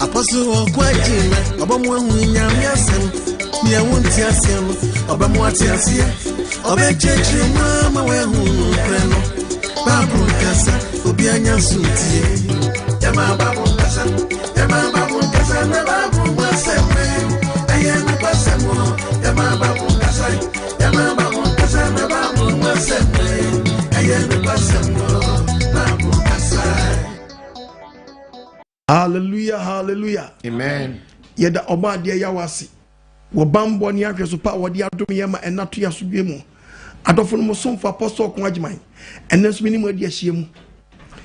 Apostle Quakin, Obama William Yassen, Yawunti Asian, Obama Tiasia, Obeche, Mama, where Preno, Babu Cassa, Obiana Suti, Yama Babu Cassa, Yama Babu Cassa, Babu Wasame, I am a Passamo, Yama Babu Cassa, Yama Babu Cassa, Babu Wasame, I am a Passamo, Babu Cassa. Hallelujah, hallelujah. Amen. Yeda oba dia yawasi. Wo bambo ni ahwe so pa wo dia dom yema enato ya so biemu. Adofo no mo somfo apostle ko agyeman. Enenso mini mo dia hyiemu.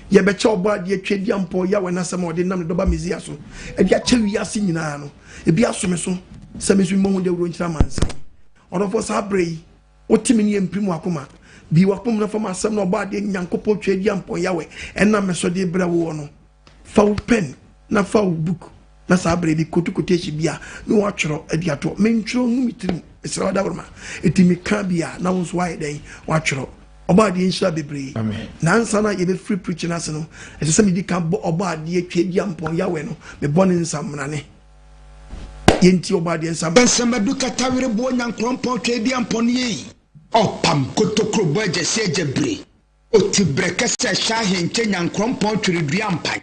Ye be che oba dia twedi ampo ya we na sem ode nam doba mezia so. E dia che wiase nyina no. E bia so me so. Se me so mo hu de wuro nkyira mansa. Odofo sa brei. Otimi ni emprimu akoma. Bi wakpom na fama asem no oba dia nyankopɔ twedi ampo ya we. Enna me so de bra wo no. Fa pen na fa book na sabre bi kotukote bia no watchro adiato mentro numitrim esra da worma etimi ka bia na wonso waye den watchro oba de insha bebre na ansa na ye be free preaching ase no ese me di ka oba de atwa ampon yawe no me bone nsamrane yenti oba de nsam bensamadu katawere bo nyankrompon twedi ampon ye opam kotokro bo agese agebre otibrekese sha henche nyankrompon twedi ampan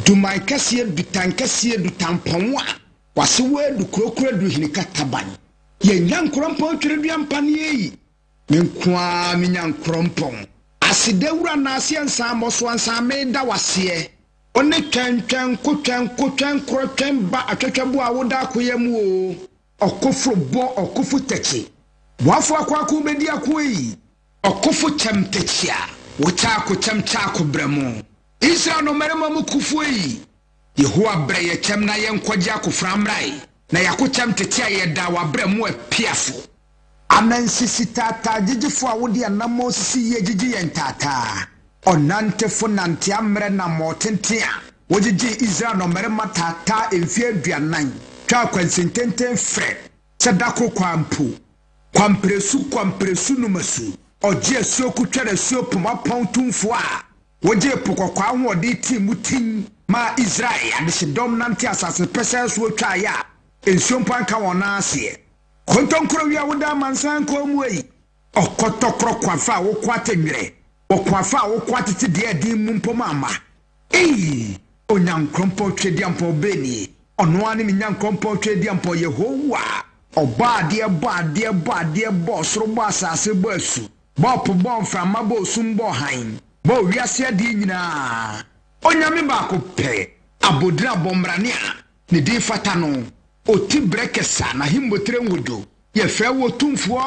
Tumai kasiye dutan kasiye dutamponwa wase wedu krokro du hinikataban ye nyankrompon twere ampane yi menkwa me nyankrompon asidewura na ase ansa amoso ansa meda wase one twentwen krotwen ba atwetwebo a woda akoyam o okofro bo okofu techi wafo akwaku bedi akoyi okofu chemtechia wocha akochemcha akobramo Israel no merema mukufu yi Yehowa bre ye chem na ye nkwaje akoframrai na yakochem tete ye da wa bre mu apiafo amansisi tata jijifo a wodi anamo sisi ye jiji ye ntata onante fo nante amre na motente a wojiji Israel no merema tata emfie aduanan twa kwansententen fre sedako kwampresu numasu oje asoku twere suopoma pontumfo a Woje pokokwa ahode timutin ma Israel adishidom nante asase pese so twa ya ensiompan ka wona ase kontonkro wi awoda mansan ko muyi okotokro kwafa wo kwatenwere okwafa wo kwatete de din mumpom ama onyankrompo twedi ampo beni ono ani mi nyankrompo twedi ampo Yehowa obade bo soro bo asase bo asu bo po bo mframa bo sumbo han Bo wiase di nyina onyame ba ko pe abodira bomrane a ne di fata no oti brekesa na himbotre nwodo ye fe wo tumfo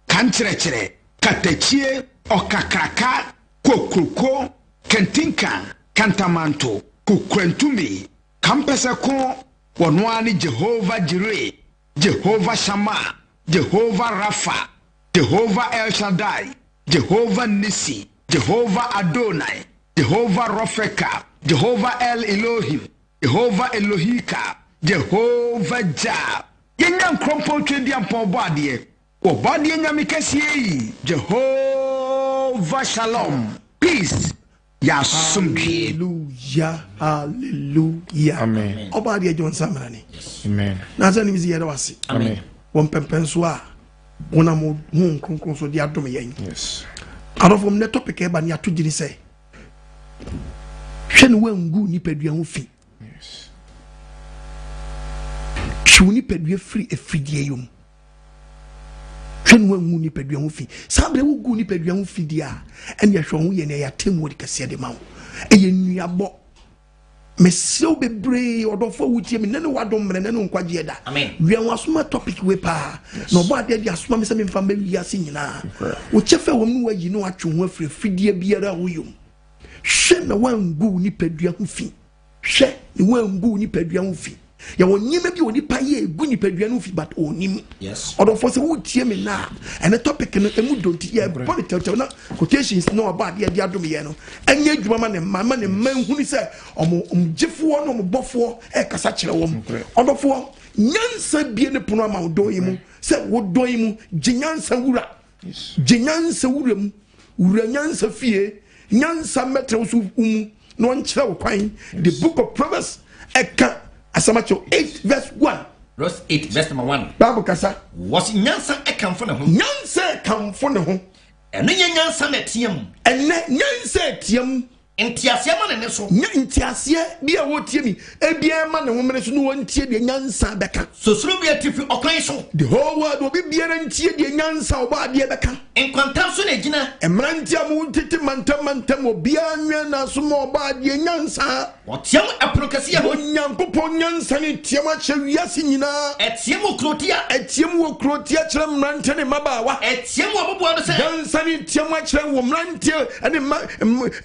kankyerɛkyerɛ katachie okakraka kokroko kentinka kantamanto kokrantumi kampese ko wono ani Jehovah Jireh Jehovah Shammah Jehovah Rapha Jehovah El Shaddai Jehovah Nisi Jehovah Adonai, Jehovah Rofeka, Jehovah El Elohim, Jehovah Elohika, Jehovah Jah. Yenyan krompo twedi ampon bade. O bade nyame kasiye. Jehovah Shalom. Peace. Ya sumdie. Hallelujah. Hallelujah. Amen. O bade John Samrani. Amen. Na zani mizi yeda wasi. Amen. Won pempenso a wona mo hu kronkron so di adom yen. Yes. Arofom ne topic e ba ni atugiri se hwe ne wangu nipadua ho fi Yes. hwe nipadua free efidie yom hwe ne wangu nipadua ho fi sabre wo gu nipadua ho fi dia ene hwe ho ye ne ya temu de kase de ma wo eye nuabo mesew bebre odofo wutie me nene wadom mre nene nkwaje da wian wasoma topic we pa na obo ade dia asoma me se me mfa mbawi ase nyina wo chefe wom no wayi no atwe ho afrefidie biara wo yom hwe na wangu nipadua ho fi hwe ni wangu nipadua ho fi ya wonyeme bi oni pa ye egu nipadua no fi but onim yes odofo se wutie me na ene topic no emu donti ye political na quotations no obo ade dia dom ye no anya adwuma ma ne mama ne manhuni se omjefo no mbofo e kasa kire wom odofo nyansa bie ne pono ama odo yimu se wodo yimu jinyansa wura jinyansa wura mu wura nyansa fie nyansa metre so no nkyerɛ kwan. The book of Proverbs eka asamacho 8 verse 1. Verse 8 verse number 1. Bible kasa was nyansa ekamfo ne ho. Nyansa ekamfo ne ho. Eno nyansa na tiam. Ene nyansa tiam. Ntiasia ma ne so. Ntiasia bia wo tie mi. Ebia ma ne ho mene so no wontie de nyansa beka. So suru bia tifi okwan so. The whole world obi bia na ntie de nyansa oba de beka. Enkwanta so na gina. Emrantia mu tete mantam obia nwa na so mo oba de nyansa. Otiam aprokasi ho. Onyankopon nyansa ne tiam a che wiase nyina. Etiem okrotia. Etiem wo krotia kire mrante ne mabawa. Etiem wo bobo no se. Nyansa ne tiam a kire wo mrante ane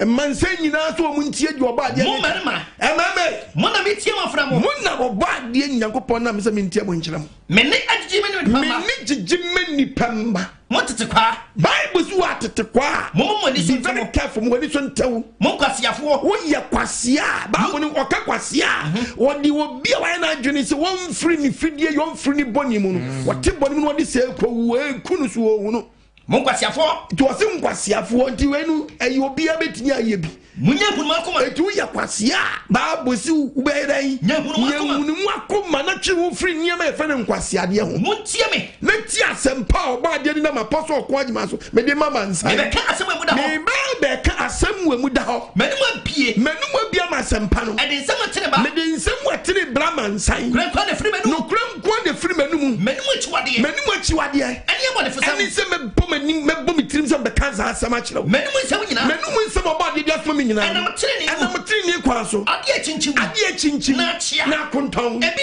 manse nyina so muntie di oba de. Mo marima. Emame. Mo na metie mo fra mo. Mo na oba de Nyankopon na me se mentie mo nkyerem. Me ne agigi me ni pamba. Me ni gigi me ni pamba. Mo tete kwa. Bible so atete kwa. Mo ni so very careful mo ni so ntew. Mo kwasiafo. Wo ye kwasia. Bible ni oka kwasia. Wo di wo bia wa na adwene se won free ni fidie yon free ni boni mu no. Wo te boni mu no di se kwa wo kunu so wo no. Mo kwasiafo. To se nkwasiafo nti wenu ayi obi abetini aye bi. Munya hunu akoma. Etu ya kwasia. Bible si ubeydan. Nya hunu akoma na twi wo free niam e fe ne nkwasia de ho. Montie me. Na ti asempa oba de ni na apostle ko agima so. Me de mama nsa. Me be ka asem amu da ho. Me be ka asem amu da ho. Manu apie. Manu abia ma asempa no. E de nsem atene ba. Me de nsem atene brama nsan. Kran kwa de free manu. No kran kwa de free manu mu. Manu achiwade. Manu achiwade. Ani amo de fosam. Ani se me bom ani me bom tirim se be kan za asem a kire wo. Manu nsem nyina. Manu nsem oba de dia fo me nyina. Ana mtiri ni kwa so. Ade chinchim. Na chia. Na konton. Ebi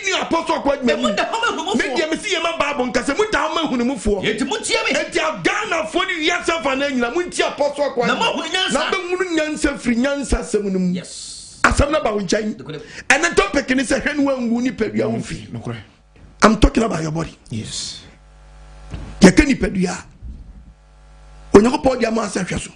ni apostle kwa me. Me dia me si ma Bible nkase mu da ma hunu mu fo. Yeti mutie me. Eti Ghana fo ni wiase fa na nyina mu ntia apostle kwa. Na ma hunu nyansa. Na be hunu nyansa firi nyansa sem no mu. Yes. Asam na ba wo nkyai. And the topic ni se hwe no Wangu ni padua wo fi. I'm talking about your body. Yes. Yakani padua. Onyankopon dia ma asa hwe so.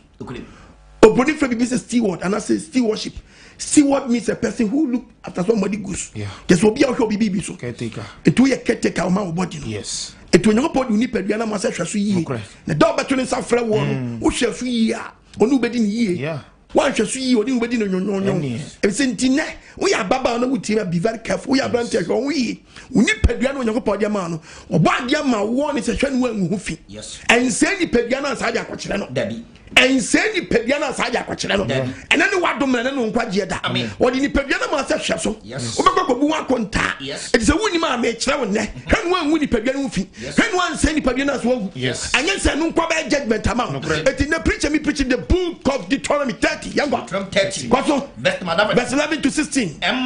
Oboni from the business steward, and I say stewardship. Steward means a person who look after somebody goes. Yeah. Just will be out here be so. Caretaker. It will be a caretaker of my body. Yes. It will not put you need Pediana Massage. The dog between South Fleur, who shall see ya, or nobody ye. Yeah. Why shall see you or nobody no. If Sentina, we are Baba and we be very careful. We are branches or we need Pediano and your podiamano. Or Badiama one is a trend when who fit. Yes. And send the Pediana Sadia Daddy. And send the Pediana Sadia and then what do men and Quadia? Or the Pediana Master so? Yes. Yes. It's a winning man made travel neck. Can one win the Pediano fee? Can one send the Pediana's well? Yes. And then send no judgment amount. But in the preacher, me preaching the book of Deuteronomy 30. Younger from 30. Verse 11 to 16. And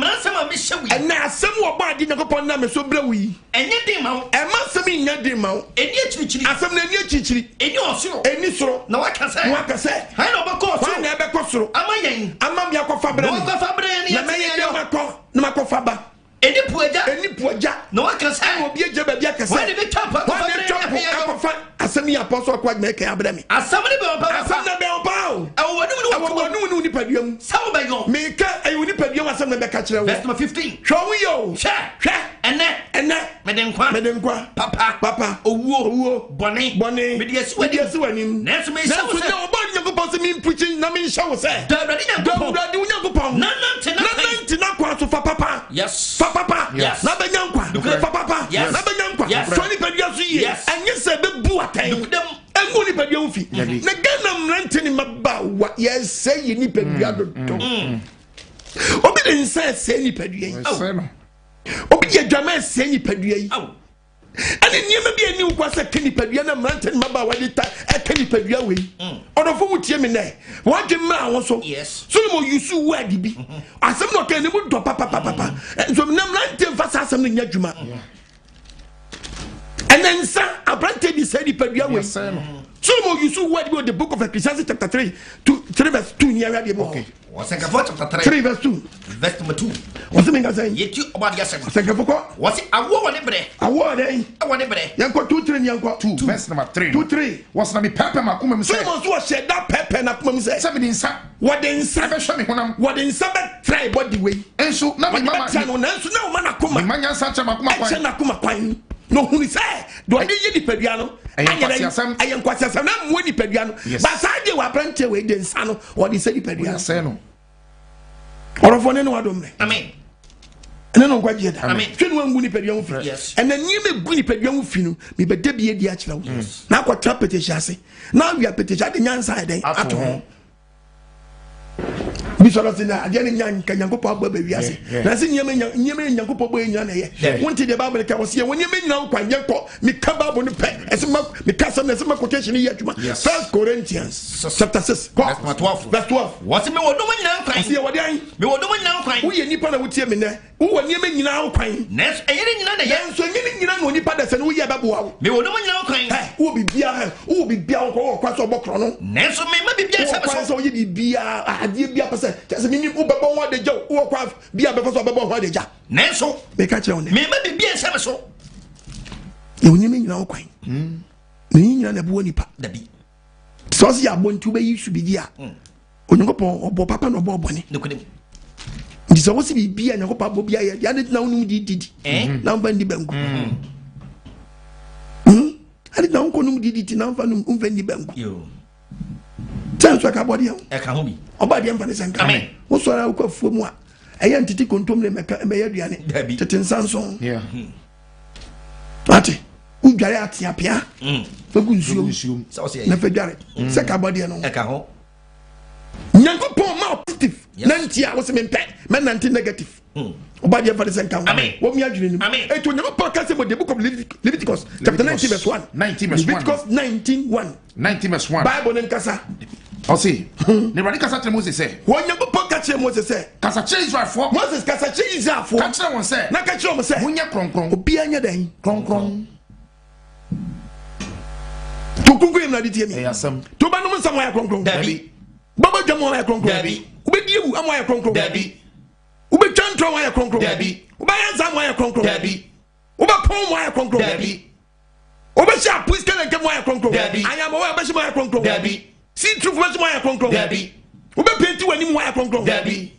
now some more body didn't go upon them so blowy. And yet, they mount. And must mean your demo. And yet, as some near chichi. And your so. And this so. No, I can say. What I say. I know about course. I never cost. Am I young? I'm a Yako Fabre. No, Mako Faba. Any poja. No, I can say. I will be a Jabba. Why did they chop? Asami apostle quite make a bremi. As somebody bow. I want to padium. Some by your make a unipadium as some catcher. Verse 15. Show you. And that. Madame Papa. Oh, Bonnie. Medias wedding. That's me. Nobody supposed to mean preaching. No mean show say. Don't Papa. Yes. Papa. Yes. Nabanyankwa. Papa. Yes. Nabanyankwa. Yes. 20 padias. Yes. And you said the buatay. And only padiofi. Nagana Mrantini Mabawa. Yes, say you need padiado. Obi say any padia. Obi a drama say any padia. And then you may be a new question, Kenny Padiana Mountain Mabawa, a Kenny Padia way. Or the food Yemine. What your man also? Yes. So more you sue where you be. I some not any wood to papa. And so Namlantin for something Yajuma. And then, sir, I planted this Eddie Padia way. So more you sue where you go the book of Ecclesiastes chapter 3 to 3 verse 2 near the book. Was a chapter 3 verse 2. Verse number 2. What's the thing I say? Yet you about yourself. Was it a war on every? A war, eh? I want every. Yanko 2 3 Yanko 2. Verse number 3. 2 3. What's not me pepper Macum say? Was said that pepper and Macum say. Something inside. What in Sabbath? What in Sabbath? Try body way. And so now my mamma no man Akuma. Manya Sacha Macuma. No, who is say? Do I need the Pediano? ayen kwasiasam na mo nipadua no ba saade wa prante we de nsa no wo de se nipadua se no orofo ne no wadom ne amen ene no kwaje da amen twe no wangu nipadua mu fi ene nieme gu nipadua mu fi no me be da bie di a kire wo na akwatra petition ase na wi petition de nyansa den ato bisoro sina ade ne nyan kan yankopɔ agba ba wiase na se nyeme yankopɔ bo enya na ye wonti de bible ka wose ye woni me nyina kwan yankɔ me ka bible no pe esema me ka sam na esema quotation ye adwuma 1 Corinthians chapter 6 verse 12 wose me wodom nyina kwan se ye wode an me wodom nyina kwan wo ye nipa na wotie me ne wo nyeme nyina kwan nes eyere nyina na ye so nyina no nipa da se no wo ye beboa wo me wodom nyina kwan wo bibia wo kwa so bokro no nes me ma bibia se so ye bibia ade bia pese just me ni ubebo ho de ja wo kwa bia be so bebo ho de ja nenso me ka che won me ma bibia se so e woni me nyina kwan me nyina na bo nipa dabi so se ya bontu be yisu bi dia onyankopon obo papa no obo bone nokudem ndi so wo se bibia nyankopon abo bia ya de na wonu di na mba ndi bangu ade na won konum di na mfa num mfa ndi bangu yo tanso ka body e ka ho bi oba de mfa ne senka wo so ara ko afuo mu a eya ntiti kontom le meka me ya duane tete nsanso ate udware atia pia fagu nsuo na fedware se ka body no e ka ho nyankopon ma positive nantia wo se me mpe me nanti negative oba de mfa ne senka wo mi adwene ni eto nyankopon ka se mo the book of Leviticus chapter 19 verse 1 Leviticus 19 verse 1 Bible nkasa Osi, ne radi kasa tre Moses say. Wo nyankopon ka che Moses say. Kasa che Israel for. Moses kasa che Israel for. Ka che won say. Na ka che won say. Munya kronkron. Obi anya dan. Kronkron. To kungu im na di tie mi. Asam. To ba no nsam ya kronkron. Dabi. Baba dwamo ya kronkron. Dabi. Ubedi ewu am ya kronkron. Dabi. Ubetwa ntro ya kronkron. Dabi. Ubayanza ya kronkron. Dabi. Ubapon ya kronkron. Dabi. Ubesha puiske na nkemo ya kronkron. Dabi. Ayama wa beshima ya kronkron. Dabi. See truth beshima ya kronkron. Dabi. Ube penti wani mu ya kronkron. Dabi.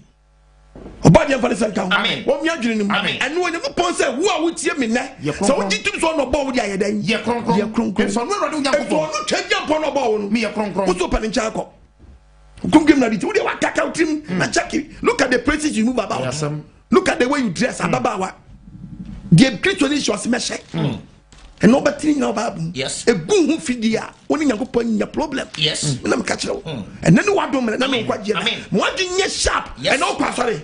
Obadi am falesan kan. Amen. Wo mi adwene nim. Anu onyankopon say wo a wotie me ne. So wo ditum so no bo wo dia yedan. Ye kronkron. Ye kronkron. So no radi onyankopon. Wo no twagya mpo no bo wo no. Me ye kronkron. Wo so pa ne ncha akọ. Kungem na diti wo dia wa kaka utim na check. Look at the places you move about. Look at the way you dress ababawa. The Christian is was measure. And nobody now babu. Yes. A boom who fidia. Only nyankopon nya problem. Yes. Na me catch you. And then what do me na me kwaje. Mo adwenya sharp. And no pasore.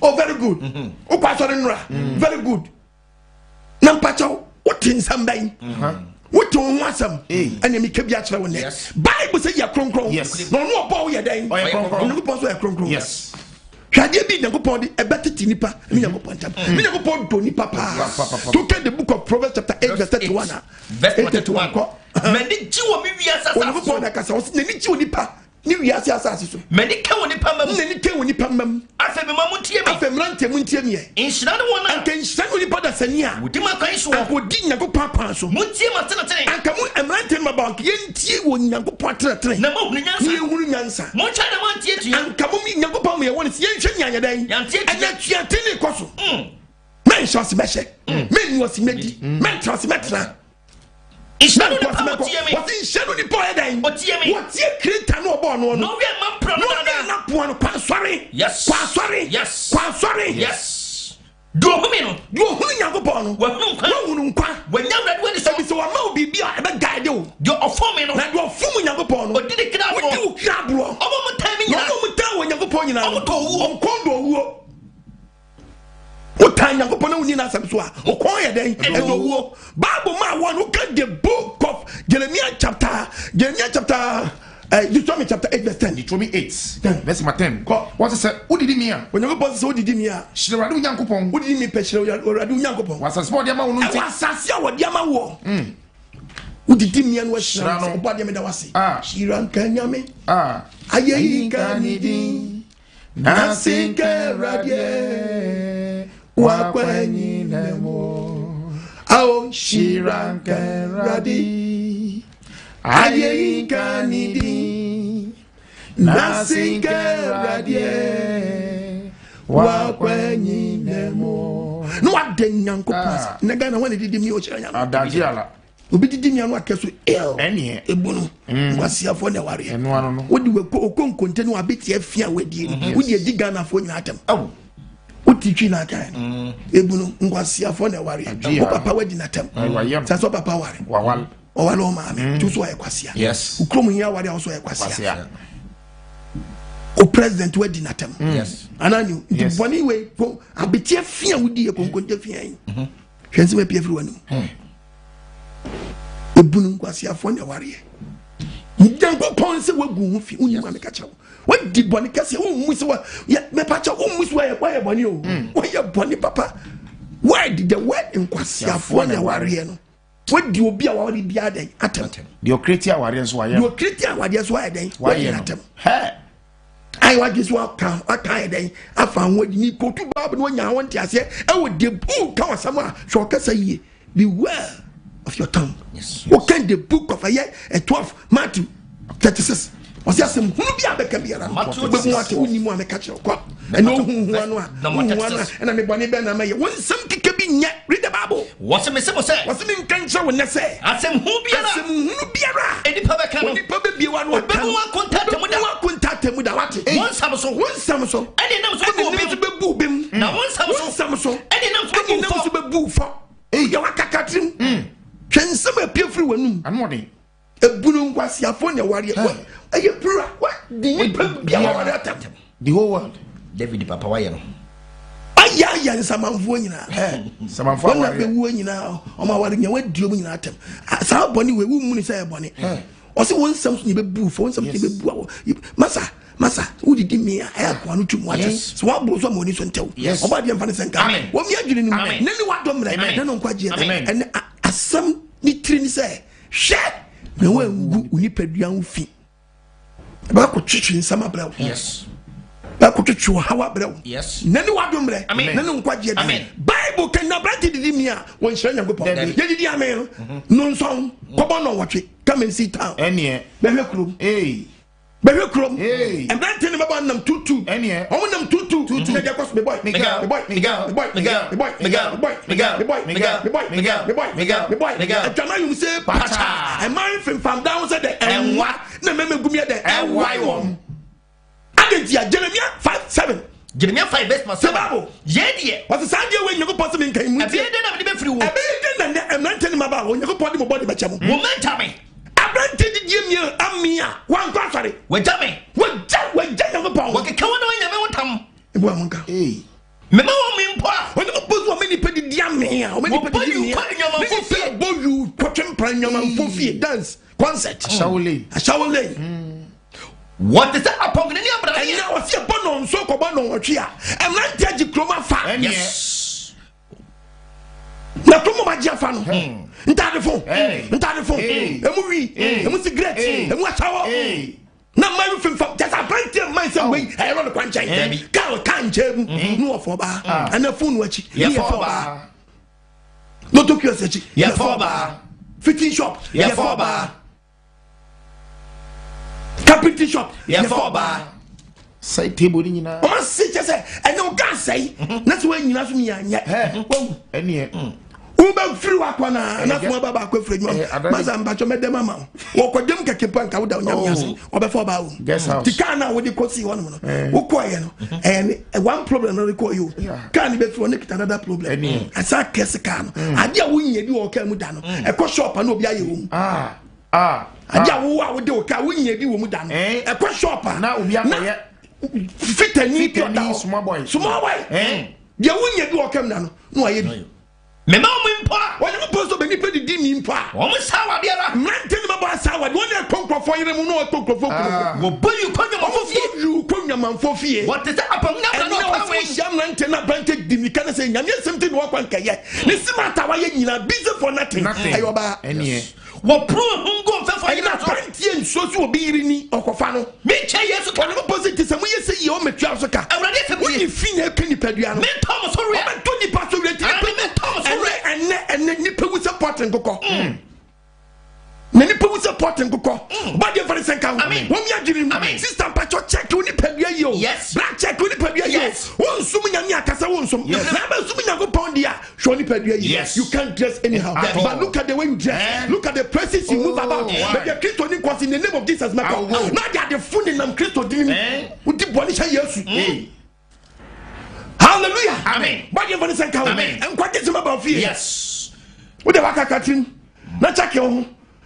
Oh very good. Oh pasore nura. Very good. Na mpacho what in somebody. What to wasam. And me kebia kire won there. Bible say ya kronkron. Yes. No no bo ye den. Oh ya kronkron. Nyankopon so ya kronkron. Yes. Hwade bi nyankopon de ebetiti nipa me nyankopon tam me nyankopon do nipa pa to get the book of Proverbs chapter 8 verse 31 verse 31 mani ji wo mi wiasa sa nyankopon na kasa wo nani ji wo nipa ni wiase asase so mani ka wo nipa mam nani ka wo nipa mam afa me ma muntie mi afa mrante muntie mi inhyira ne wona anka inhyira no nipa da sani a wodi ma kan so anka odi nyankopon pa so muntie ma tene tene anka mu mrante ma bank yentie wo nyankopon tene tene na ma hunu nyansa ni hunu nyansa mo cha da man tie tua anka mu nyankopon me won se yenhwe nyanya dan yantie ana tua tene koso men shos meche men was medi men trust metra inhyira no nipa muntie mi what inhyira no nipa dan otie mi what ye creator no obo no no we ma pro no na po no kwa sorry yes kwa sorry yes kwa sorry yes do humi no do hunu nyankopon no wa hunu nkwa wanya wrade wani so bi so wa ma obi bia e be guide o do ofo me no na do ofo nyankopon no odi de kra bro odi o kra bro obo mo time nya obo mo tan wo nyankopon nyina obo to wu onkondo owuo o tan nyankopon na woni na asem so a o kon ye den e do owuo Bible ma won who can the book of Jeremiah chapter Deuteronomy chapter 8 verse 10 Deuteronomy 8 verse 10 what is say udidi mi a onyankopon se udidi mi a shirewade onyankopon udidi mi pe shirewade onyankopon wasase bo de ma wonu nti wasase a wode ama wo udidi mi an wa shira no obo de me da wase shiran kanyame ayeyi kanidi na sinke radie wa kwanyi nemo ao shiran kanradi ayeyi kanidi na sinke radie wa kwanyi nemo no adenyanko pas na gana wani didi mi o chira nyama adaji ala obi didi nua no akeso Ene ebunu kwasiafo na ware eno ano no wodi okonkonte no abeti afia wadie wodi adi Ghana fo nyina atam utitwi na kan ebunu kwasiafo na ware o papa wadi na tam saso papa ware wawal owalo maame tu so aye kwasia yes ukrom hia ware also aye kwasia o president wadi na tam yes anani di boni we ko abeti afia wodi okonkonte afia yi hwense me pie firi wanu ebunu kwasiafo na ware ndanko ponse wagu hu fi unyi ma me ka chawo wadi boni kase unmu se wa me pa chawo unmu se wa ye boni o wa ye boni papa why did the word in kwasiafo na ware no wadi obi a ware bia den atem the okretia ware nso wa ye the okretia ware nso wa den wa ye atem he ai wa jesu aka den afa wadi ni kotu bab no nya won tiase e wo de bu ka wasama so kasa yie beware of your tongue. Yes. What can the book of 12 Matthew 36? Was there some who be a becca? Matthew but what you want to catch your crop? And no who and I'm a bonny banner. When some can be yet read the Bible. What's a missile say? What's the mean cancer when they say? I said, who be a any public can be one contact with a one Samson, any names to be boobing. Now one Samson, any names to be boo for. Hey, you are catching. Can some appear through one? and money A bunum was your phone, your warrior. Are you pura? What? the whole world David Papa Wayan. Aya, and some of one some one of the women now, or my wedding, what do you mean at him? As our bonny, we won't say a bonny. Also, want something to be boo for something to be boo. Massa, who did me? I have one to watch. So what was some money to tell? Yes, about the Fanny Amen. What we are doing, Amen. Then what don't I don't quite yet. Amen. And as some nitrin say, shut no one we need young feet. About chicken summer blow. Yes. Back to chew how blow. Yes. None what don't I Amen. None quite yet. Amen. Bible cannot brand it in here when Shana go upon. Yedi Amen. Non song. Come on, watch it. Come and sit down. Any Hey. Baby Crum, hey, and then tell him about them 2-2. any I want them 2-2. They across the boy, the boy. And Jama, you say, Pacha, and mine from down said the and what? The member go me at the and why one. I did Jeremiah 5:7. Jeremiah 5 best myself. Yeah, what's the Sunday when you go possibly came with you? And then tell him about when you go put him body by Chamo. Momentum. Amia, one quarter. Wait, Jammy. What can come on? Never want to. hey, Remember me, Pa. When you put many petty damn me, how many petty you cotton premium for fear dance concert. Shawley. What is that upon the other? And now I see a bone on so called on chia. And not judge Chroma fan. Yes. Now, come on, my dear fan. Ntadefo emu emu cigarette emu achawo na mayu fim fam just a plenty of man say we I run the kwanchan ka kan chem no for ba and phone wachi yeah for ba no to kiosk wachi yeah for ba fitting shop yeah for ba carpentry shop yeah for ba say table ni na o ma say say and no gas say na so nyina so mi anya wo any Uba free wakwana na kuma baba akwa free nyoma maza mbacho mede mama wo kodem keke panka wo da onyam yase obefo ba wo tika na wo de kosi wono no wo koye no one problem no ko you kan be throw nekita another problem asa kese kan ade a wo nyedi wo ka mu da no e ko shop na obi aye wo ade a wo de wo ka wo nyedi wo mu da no e ko shop na obi akoye fitani small boy de wo nyedi wo ka mu da no aye Mema mpa wọ́n yẹ kó bẹ́ẹ̀ nípa di mi mpa. Wọ́n sáwà bí ara. Mìíràn ní ma bá sáwà wọ́n yẹ kó nkurọ̀fọ́ yẹrẹ mu náà tó nkurọ̀fọ́ kúrò. Wọ́n bọ́ yìí kó nyàmà fọ́ fìyè. Wọ́n yìí kó nyàmà fọ́ fìyè. Wọ́n ti sẹ́ àpamọ́ náà ẹ̀nà wọ́n fọ́ ìṣe mìíràn náà bẹ́ẹ̀ di mi kánà sẹ́ nyàmú yẹ sẹ́mi tí ni wọ́n kọ́ nkẹ́yẹ. Ní símà àtàwọn yẹ nyina busy for nothing. Ayọ̀ba. Wọ́n púrò hungo fẹ́ fọ́ ẹ̀yin náà pàǹtí ẹ̀ nsọ́sọ́ òbí yìí ni ọkọ̀fà no. Mi kyẹ́ yẹ sùkà. Wọ́n ní bọ́sẹ̀ ti sẹ́ mo yẹ sẹ́ yìí ọ́ mẹ̀tú àwọn sọ́kà. Ẹ̀wúrọ̀dé fẹ́ mi. Wọ́n yìí fi yẹn kẹ́ nípa dua no. Mi tọ́ mọ̀ sọ́rọ̀ yẹ. Ọbẹ̀ tó nípa sọ́rọ̀ yẹ ti. Ẹ̀nẹ́ nípa wù sẹ́ pọ́ọ̀tì nkokọ. Na nipa wu support nkokọ. Ba de fari senka. Wo mi adwiri mu. Sister Pacho check uni pedua yo. Yes. Black check uni pedua yo. Won sum nyame akasa won sum. Na ba sum nyako pound dia. Show ni pedua yo. Yes. You can't dress anyhow. But look at the way you dress. Look at the places you move about. But the Christ in the name of Jesus now. Now they are the food in them Christ din. With the body shall yes. Hallelujah. Amen. But you want to say amen. And what is about fear? Yes. With the waka catching. Na check yo.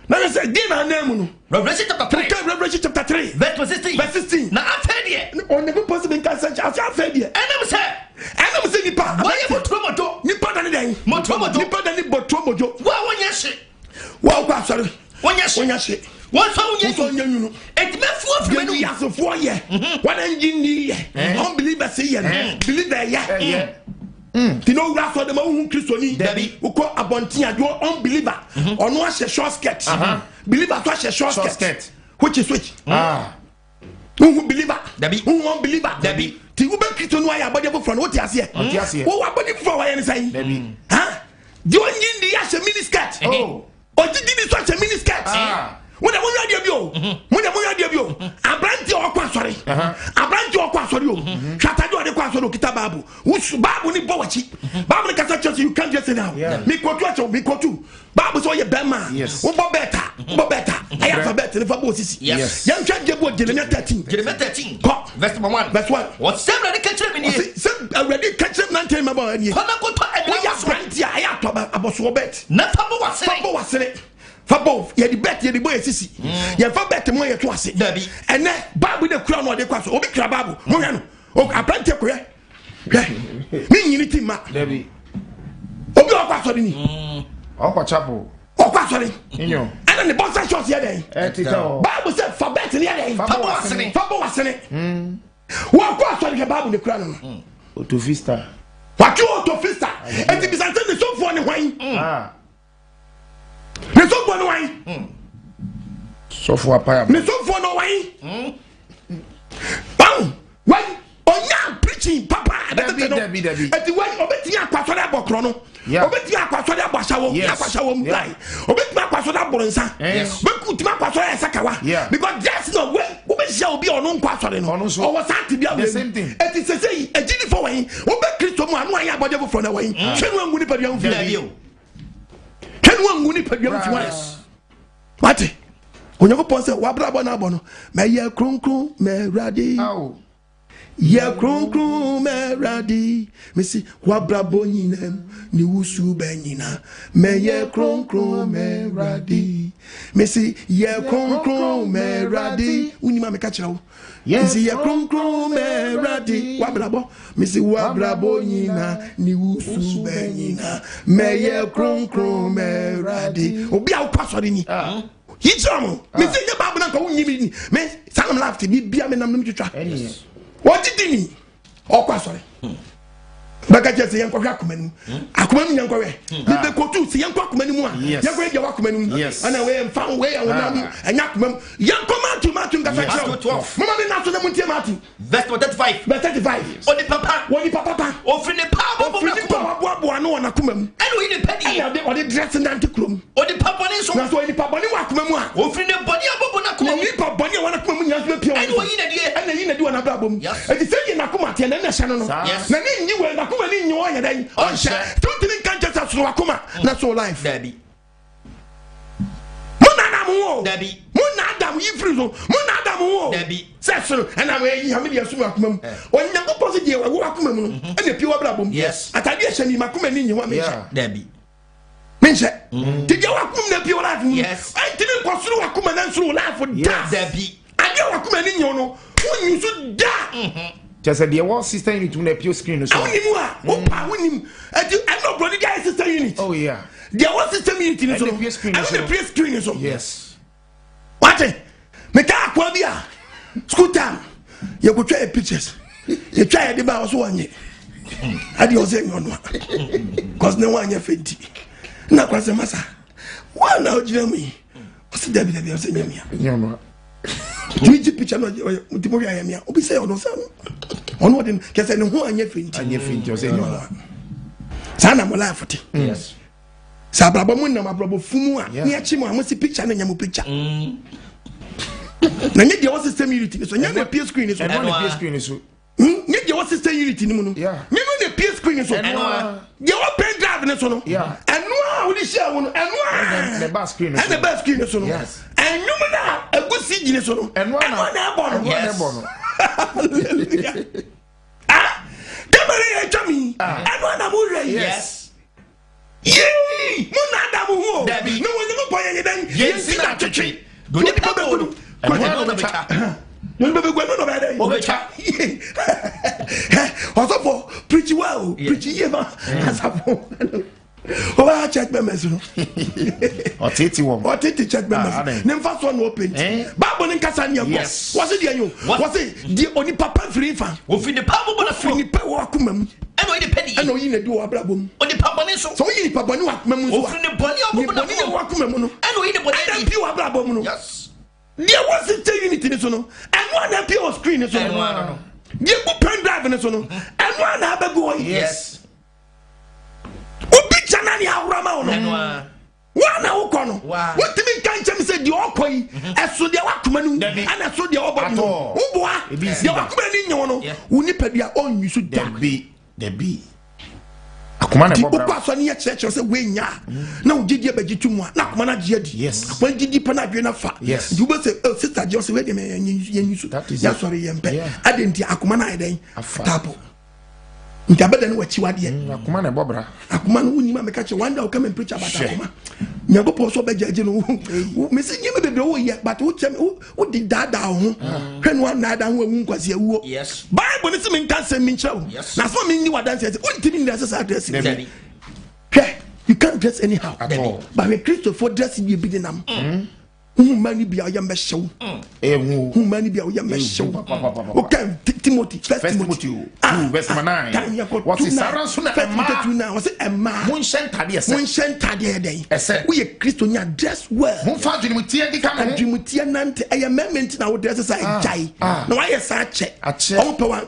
Now you say dinner name. Revelation chapter 3. Revelation chapter 3. Verse 16. Verse 16. Na afedie. On never possible can search as afedie. Enam say. Enam say nipa. Why you motomoto? Nipa dani den. Motomoto. Nipa dani botomojo. Wa wonya hye. Wa kwa sorry. Wonya hye. Wonya hye. Won so wonya. So nya nyunu. Etmefu afemenu. You yaso for ye. One engine ye. Unbeliever say ye. Believer ye. Ti no wura so de ma hu Kristoni uko abontin ado unbeliever ono a short skirt believer to a short skirt which is which who believer who unbeliever ti wo be Kristo no aya body for no what ase wo wa body for wa ye say ha di onyin di ya she mini skirt o ti di so she mini skirt mo na mo ya bi o mo na mo ya bi o abranti o kwa sori abranti o kwa sori o twata do de kwa sori o kita babu babu ni bowachi babu ni kasa church you can't just say now me kotu acho me kotu babu so ye bema wo bo beta I have a bet in the football sisi yan twa je bo Jeremiah 13 verse 1 what seven ready catch him in here some already catch him 9 time about any kono ko to we ya branti I have to aboso bet na fabo wasere Fabo, ye the bet ye the boy sisi. Ye fa bet mo ye to ase. And then Bible the crown no dey kwaso. Obi kra Bible. Mo hwe no. O apprenti ko ye. Hwe. Mi nyini ti ma. Dabi. Obi o kwaso ni. O kwa chapel. O kwaso ni. Inyo. And then the boss shot here then. Tita. Bible say fa bet ni here. Fabo wasene. Wo kwaso ni Bible the crown no. Autofista. What you autofista? And the bizante the so for ni hwan. Me so for no wine. So for a pie. Me so for no wine. Why? Onya preaching papa. Debbie. Eti why obeti akwasore abokro no. Obeti akwasore abashawo, akwashawo mdai. Obeti akwasore aboronsa. Beku tima akwasore esakawa. Because just no way obehia obi ono nkwasore no. O was at bia we. Eti sesei ejini for wine. Obe Kristo mu anu anya abode for na wine. Hwenu angu ni padua mfi. Wangu ni padua mfi. What? Onyankopon se wabrabo na abo no. Me ye kronkron me radi. Ye kronkron me radi. Me si wabrabo nyinem ni wusu benyina. Me ye kronkron me radi. Me si ye kronkron me radi. Unima me ka kira wo. Me si ye kronkron me radi. Wabrabo. Me si wabrabo nyina ni wusu benyina. Me ye kronkron me radi. Obi a wo pasori ni. Yichamo. Me si ye babu na ka wo nyimi ni. Me sanam laugh bi bia me nam nam twitwa. What did he? Oh, sorry. Baka just say yanko akomanu. Akomanu yanko we. Be ko tu say yanko akomanu mu a. Yanko e dia akomanu. Ana we mfa we awonam anya akomam. Yanko matu ngasa chiro. Mama me na so na muntie matu. Verse 35. Verse 35. Oni papa. Ofri ne pa bobo no na akomam. Eno yi ne padi. Ode dress na antikrom. Oni papa ne so. Na so oni papa ne wa akomam a. Ofri ne body abobo na akomam. Oni papa body wa na akomam nya so pia. Eno yi ne die. Ena yi ne die wa na brabom. Edi say na akomate na na hye no no. Na ni nyi we na akomani nyi wo nya dai. On share. Don't think can just so akoma. Na so life. Dabi. Dabi. Muna Adam yi free so. Muna Adam wo. Dabi. Sesoro and we yi hamidi asuma akomam. Onyanko posi die wo akomam no. Ena pia wa brabom. Atade ehye ni makoma ni nyi wa me. Dabi. Menche. Did you akum na pia wa life? Yes. I didn't kwasuru akoma na nsuru life da. Dabi. Ade akoma ni nyi no. Wonyi so da. Just said the wall system unit on the pure screen. So, I'm not brother guy system unit. Oh, yeah. The wall system unit in the pure screen. The pure screen is on. Yes. What? Make a quabia. School time. You could try pictures. You try the bar also on you. I do say on one. Because no one you're 50. Now, because the massa. Why now, Jeremy? What's the Debbie? I'm saying, yeah. Twiji picture no mutimo ya yamia obi say ono say ono dem kese ne ho anya finti o say no sana mo life te yes sa brabo mu na mabrabo fumu a ne achi mo amosi picture na nyamu picture na nye dia system unity so nya na peer screen so no peer screen so nye dia system unity ni mu no yeah me no na peer screen so dia pen drive ne so no yeah eno a wo di share wo no eno a the back screen and the back screen so no yes enum na agusi gine so no eno na ebo no yes hallelujah Kamari ya chami eno na mo re Yes. Yee! Mo na da mo ho. Dabi. No wo no boy ye dan. Yes, na twetwe. Go ni pa go. Ko no becha. No be go no be dan. O becha. Osofo preach well, preach ye ma. Asafo. O ba check members no. O tete wo. O tete check members. Nem fa so no open. Bible nin kasa ne go. Yes. Was it you? Was it the oni papa free fa? Wo fi de pa bo na Free fo. ni pe wo akoma mu. Eno ide pedi. Eno yi na di wo abrabom. O de pa bone so. So yi ni papa ni akoma mu so. Wo fi de bone o bo na Ni fo. wo akoma mu no. Eno ide bone Adam di. pi wo abrabom no. Yes. There was a unity in so no. And one that pure screen is so no. You put pen drive in so no. And one have go Yes. Obi chanani awrama no. Eno One na ukono. Wow. What do you mean can say the okoi? Eso dia wakuma nu. Dabi. And eso dia obodi no. Uboa. Dia wakuma ni nyo no. Uni pedia on you so da. Debi akoma na Di bobra ukwa so ne church say we nya. Na ugidi abagitu mu na akoma na gie di. Yes. When gidi pa na dwe na fa. Yes. You be say sister just we dey me yen you. That is Ya it. sorry yempe. Yeah. Adenti akoma na eden. Afa. Tapo. Nti abeda ne wachi wade. akoma na bobra Akoma no wuni ma me catch one day will come and preach about Sure. akoma. Nyago po so bejaje no. Me say nyeme bebe wo ye but wo chem wo di dada ho. Hwe no na da ho awu nkwase awuo. Yes. Bible ne se me nka se me nkyerɛ wo. Yes. Na so me ni wadan say wo ntimi ni say address. Dabi. You can't dress anyhow. At all. But when Christopher dress you be nam. Mani be a yam show. ewu Mani be a yam show. papa. Okay, Timothy. First Timothy 2 verse 9 what is saranso na now was a man. mun shentade ese Mun shentade dey. Ese. We Christo nya dress well. mun fa dwene mutie di ka no Adwumutie nante aya moment na wo dress say jai. Na why say ache. Ache. On pe wan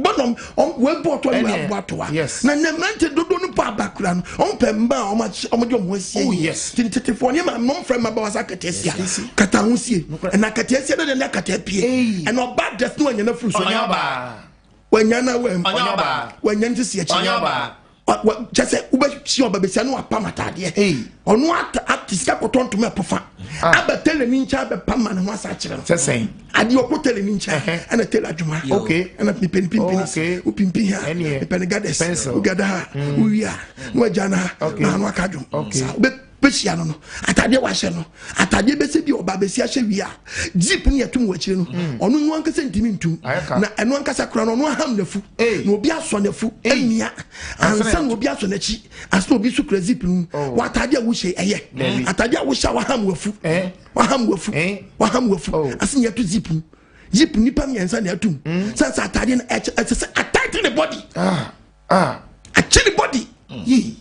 bonom on we bought one we aboatoa. Yes. Na nante dodo no pa bakura no. On pe mba on de mo asie. Oh, yes. Tintetefo ne ma non frame ba wasa katesia. Kata ho sie. Na katesia de na katapie. And no bad dress no anya na furu so. Onyoba. Wanyana wem. Onyoba. Wanyanti sie chi. Onyoba. Just say ube si oba besia no apam atade. Ono atiska kotonto me pofa. Aba tele ni ncha be pam man ho asa kire no. sesen Ade okotele ni ncha ana tele adwuma. Okay. Ana pimpini Okay. upimpi ha. Any. Pen gades. Pencil. Ugada ha. Uya. No jana. Na no akadwo. Ube besia no atade wa hye no atade be se bi oba besia hye wi a zip ni atum wachire no ono nwa nkasa ntimi ntum na eno nkasa kra no ono ham nafu na obi aso nafu amia ansa na obi aso nachi aso obi su kra zip no wa atade a wo hye eye atade a wo hye wa ham wafu wa ham wafu asin ya tu zip nipa miensa na atum sansa atade na attack the body actually body yi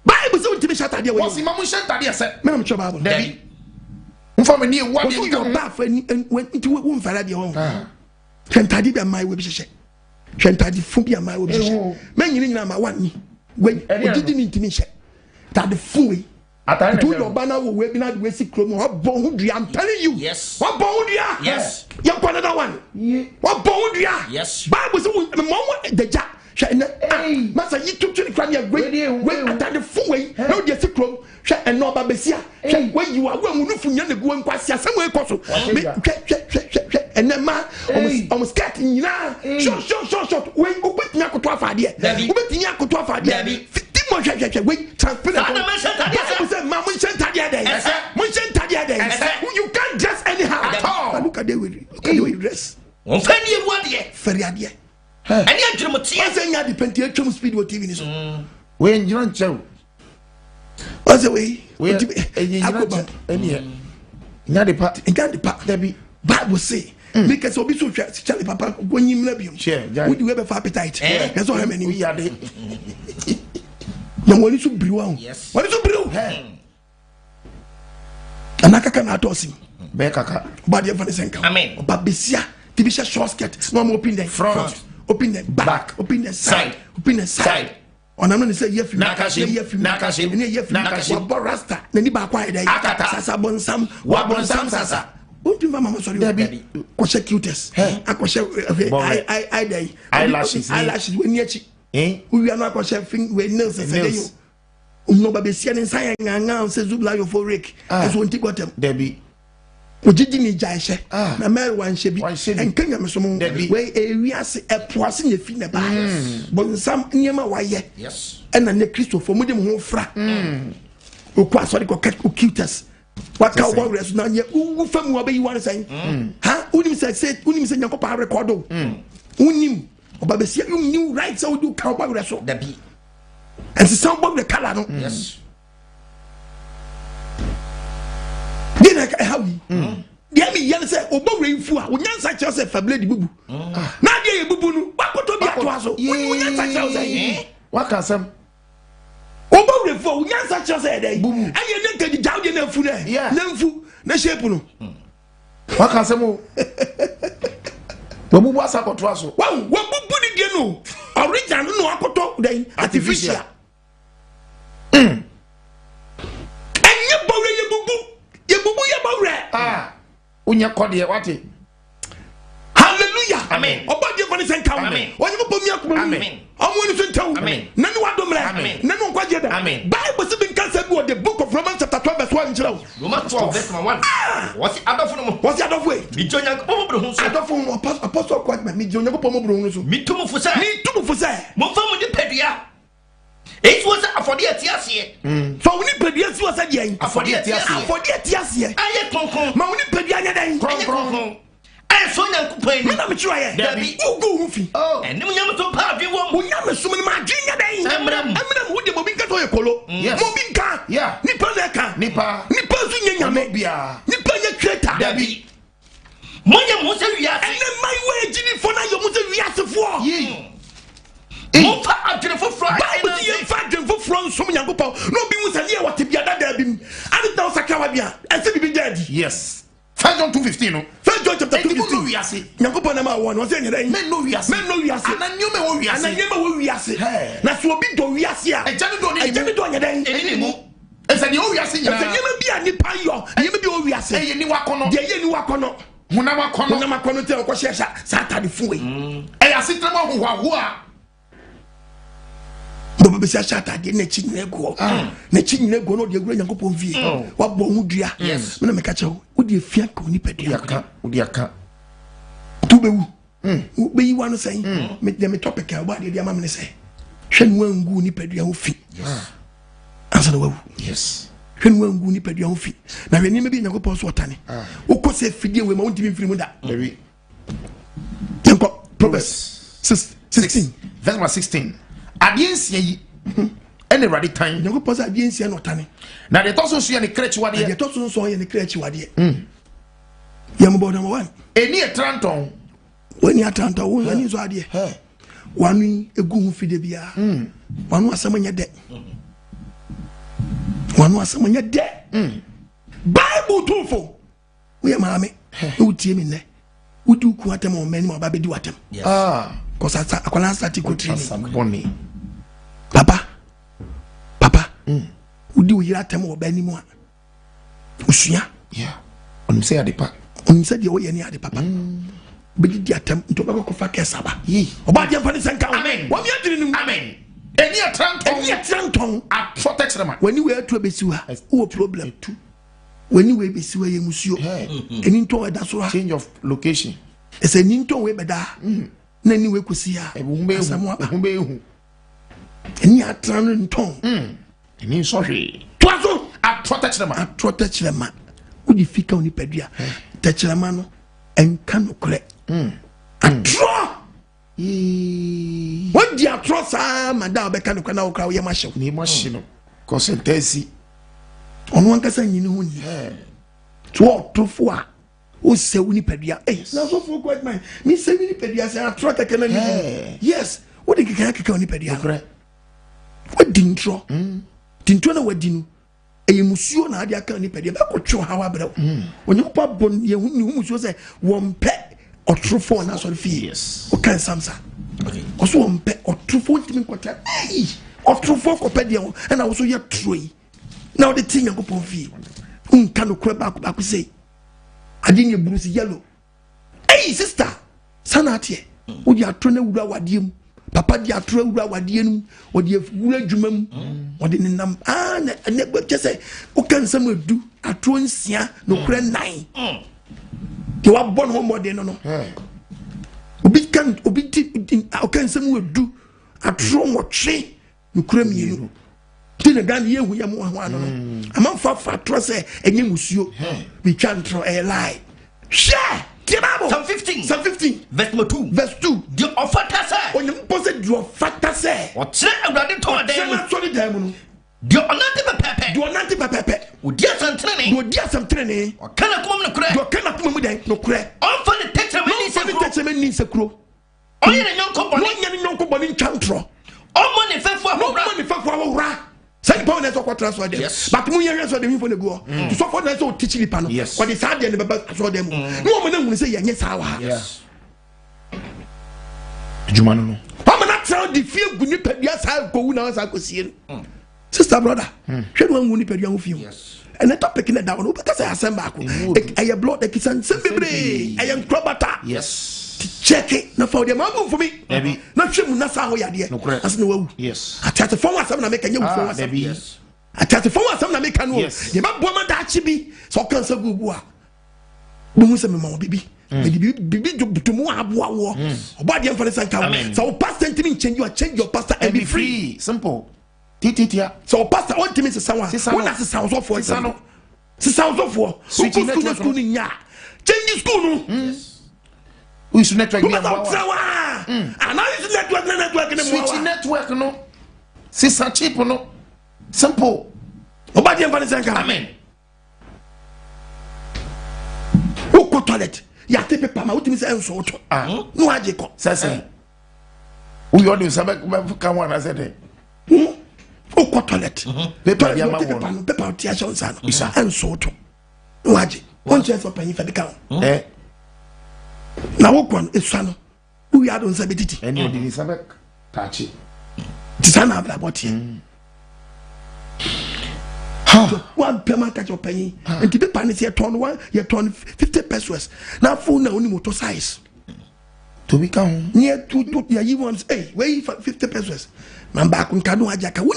Bible say ultimate shot idea what's the mamun shentade ese me am sure Bible Dabi. mfa me ni ewu ade you di ka go back for when into wo mfara de ho shentade bi amai we bi hye shentade fu bi amai we bi hye me nyini nyina ma wani we odidi ni ntimi hye tade fu we atare to your banner we bi na we si krom ho bon hu dua I'm telling you Yes. what bon hu dua Yes. you put another one what bon hu dua Yes. Bible say mo the ja hwe masa yi tutu ni kwa ne we atade fu we na odi si krom hwe eno ba besia hwe we yi wa mu nufu nya na guo nkwasi asem we koso hwe enema om skirt nyina short we obetinya koto afade obetinya koto afade timo hwe we transparent Sada man shentade ese. say ma mun shentade dey mun shentade dey you can't dress anyhow at all look at the way dress On fa ni ewu ade. feriade Ani adwumotie. I say nya the penti atwam speed wo TV ni so we njira nchew I say we njira nchew eni nya de pa and the part Dabi. Bible say because obi so chale papa gonyim na biom Sure, we do we be for appetite yes so how many we ade na woni so briwa ho Yes. woni so briwa anaka kana atosim be kaka body of the senka Amen. babesia tibisha short skirt no mo open the Front. open the back open the side open the side ona no say yefi Nakashim. ne yefi Nakashim. wa borasta na ni ba kwa ida Akata. sasa bonsam Wa bonsam sasa. Unti mama sorry. Debbie. Koshe cutest. Akoshe eyelashes we niachi. We are not koshe thing we nails say you. No babesia ne nsan nganga se zubla yo for rake. Eso unti gotem. Debbie. Ojiji ni jaishe. Na mer wan shebi. Enkanya mesomo. We ewiase epoase ne fi ne ba. Bon sam niema waye. Yes. And na Christopher mu dem ho fra. Okwa sorry ko cutest. What cow warriors now? Who from what you want to say? Huh? Unim said, Unim Yankopa recordo. Unim, or Babesia, you knew right, so do cow warriors. The bee. And the sound of the color. Yes. Then I have you. Dear me, young say, oh, Bob Fua, when young such as a family boo. Now, dear Boo, what could be a toazo? When such as what can some? Obo refo nya sa cho say dey aye ne ka di jawde na fu na mfu na shape no wa ka semo wabubu asakoto aso wabubu ni die no original no akoto dey artificial enye bawre ye bubu ye bawre unya kode wate hallelujah amen obade ko ni senka amen onye ko mi akoma amen amoni so ntaw amen nanu wadomre amen nanu nkwaje da amen bible say bin cancer be the book of Romans chapter 12 verse 1 nchira Romans 12 verse 1 what's adofo no what's adofo e mi jonya ko mo bro hu so adofo no apostle kwat mi jonya ko mo bro hu so mi tumu fu say mo fa mo di pedua it was afodi atiase so we ni pedua si was dey afodi atiase aye konkon ma we ni pedua nya den konkon so nyankopon ni na me chiro ye dabi ugo hufi enim nyam to pa afi wo nyam so me ma dwenya den emram wo de mo binka to ye kolo mo binka nipa na ka nipa so nyanyame bia nipa nya creator dabi mo nyam mo se wiase ene mai we gini fo na yo mo se wiase fo mo fa adrefo fro bible ye fa adrefo fro so nyankopon no bi mu se ne wote bia da dabi ade ta osakawa bia ese bi jadi yes 1 John 2:15 no 1 John chapter 2:15 nyankopon na ma won o se nyere men no wiase ananyome wo wiase na so obi do wiase a ejane do nyeden eni mu ese de o wiase nyina ese nyema bia ni payo nyema bia o wiase eye ni wakono de ye ni wakono huna makono te o ko shesha satani fuwe e asitrama ho a Bobo be sia shata de na chinyina go no de gura nyankopon vie wa bo hu dua me na me ka chewo wo de fia ka oni pedua wo de aka tu be wu be yi wanu sai me de me topic ka ba de ama me say hwen wangu ni pedua ho fi ansa na wu yes hwen wangu ni pedua ho fi na hwen ni me bi nyankopon so otane wo ko se fidie we ma wo ntimi mfiri mu da baby yanko Proverbs 16 verse 16 Adiensia yi ene radi time nyango posa adiensia no tane na de toso so ye ne krechi wade de toso so ye ne krechi wade yam bo number 1 eni etranton woni atranton wo ani so ade wanu egu hu fide bia wanu asamanya de Bible tufo we maame wo tie mi ne wo du ku atem o mani mo ba be di watem cause akwala start ko training Papa, udi uyira tem wo bani mu a usua onum say ade pa onum say de wo ye ni ade papa be di atem nto ba ko fa kesaba oba de mfa ni senka amen wo mi adiri ni amen eni atranton a protect them when you were to besiwa wo problem too when you were besiwa ye musuo eni nto da so change of location ese eni nto we beda na ni we kusia humbe hu eni atran nton eni so hwe twazo atrotechema udi fika oni pedua techema no enka no kre atro what di atro sa mada obeka no kana okra ye mahye ni mahye no consentesi onu anka sa nyini hu ni to otrofo a o se uni pedua na so for quite mind me se uni pedua se atro keke na ni yes what di keke oni pedua what dintro na wadinu eyemusuo na ade aka ni pedua be ko twe hawa brɛ onye ko bon ye hu ni musuo se won pe otrofo na so fi o kan samsa okay oso won pe otrofo ntimi kwata otrofo ko pedua e na wo so ye troi na o de tin yakopon fi nka no kura ba ko sei ade ne bruce yellow hey sister sanate wo di atro na wura wade mu papa di atro wura wade nu wo di wura dwuma mu wo di nenam na ne gbe se o kan sam edu atro nsia no kura 9 ke wa bon ho mode no obi di o kan sam edu atro nwotwe no kura mienu tina gan ye hu ye mo ho ano no ama fa atro se enye musuo we can throw a lie share Psalm 15 verse 2 the offer say on the post the offer say o tre awurade to dem so the dem no the onante pepe odi asamtrene o kana kuma mu den no kure on for the texture ni sekuro o yere nyonko boni ntwantro o mo ne fefo awura Send power net or transfer them. But when you answer them for the go, to so for that so teach the panel. What is hard and the so them. No man will say yes, how. Yes. Jumano. I'm not trying the feel good nipper, yes, I'll go now as I could see. Sister brother, should one nipper young few. Yes. And the topic in the down because I send back. I am blood the kiss and send I am crobata. Yes. Check it. No for the mom for me. Maybe. Not sure that's how we are there. As no. Yes. I try to form something make a new form. Yes. I try to form something make a new. Yes. The man woman that she be so can so good. Bumu se me mama bibi. Bibi to mo aboa. Obadi am for the sanka. So pastor ntimi change your pastor and be free. Simple. Titia. So pastor on timi se sanwa. What does sound of for? Se sound of for. Switch school ni nya. Change school no. Yes. We should network be about and now is network switch network no sister cheap no simple obadi am for amen who go toilet ya take paper ma utimi say enso to no aje ko say we all do sabe can one say there who go toilet paper ya ma won paper tia chonsa no enso to no aje on chance of penny for the count na wokwan esano we are don sabetiti and you did sabe tachi tisana abla boti one payment catch your penny and the paper is you turn 50 pesos now phone na only motor size to become near to you want hey where 50 pesos man back on kanu ajaka you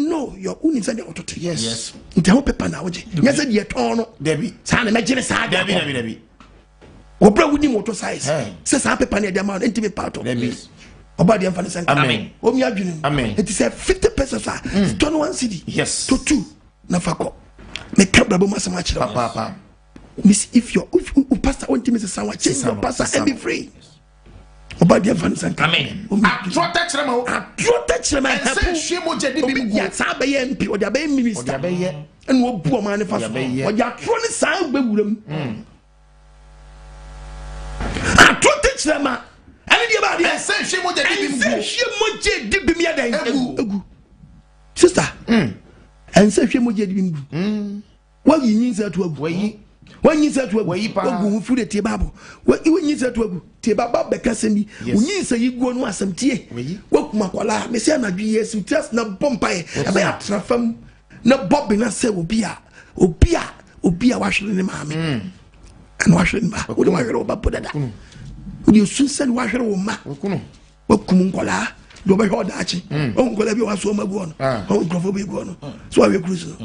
know your own inside the auto yes nti ho paper na oje yes said you turn debi sana me gire sa debi obra wuni motor size say sa paper na dey amount enti me part of debi obadi am fani sanka amen o mi adwene amen it is 50 pesos turn 1 cedi yes to 2 na fako me kabra bo masama chira papa miss if pastor want me say someone change your pastor and be free obadi am fani sanka amen atro touch them help say mo jedi bi go ya sa be MP o da be minister o da be ye en wo bu o ma ne fa so o ya atro ni sa gbe wuram atro touch them and the about and say she mo jedi bi mi adan egu sister and say she mo jedi bi mu wa yin say to agu when you said to a food at Tibabo, what you said to a Tibaba Becasemi, when you say you go no some tea, what Makola, Messiana G.S. who just no Bombay, about Trafam, no Bob in a say will be a washing in the mammy and washing back. What do I know about that? Would you soon send washing woman? What Kumunkola? Do I hold Archie? Oh, whatever you are so my one. Oh, Grover one. So I will cruise.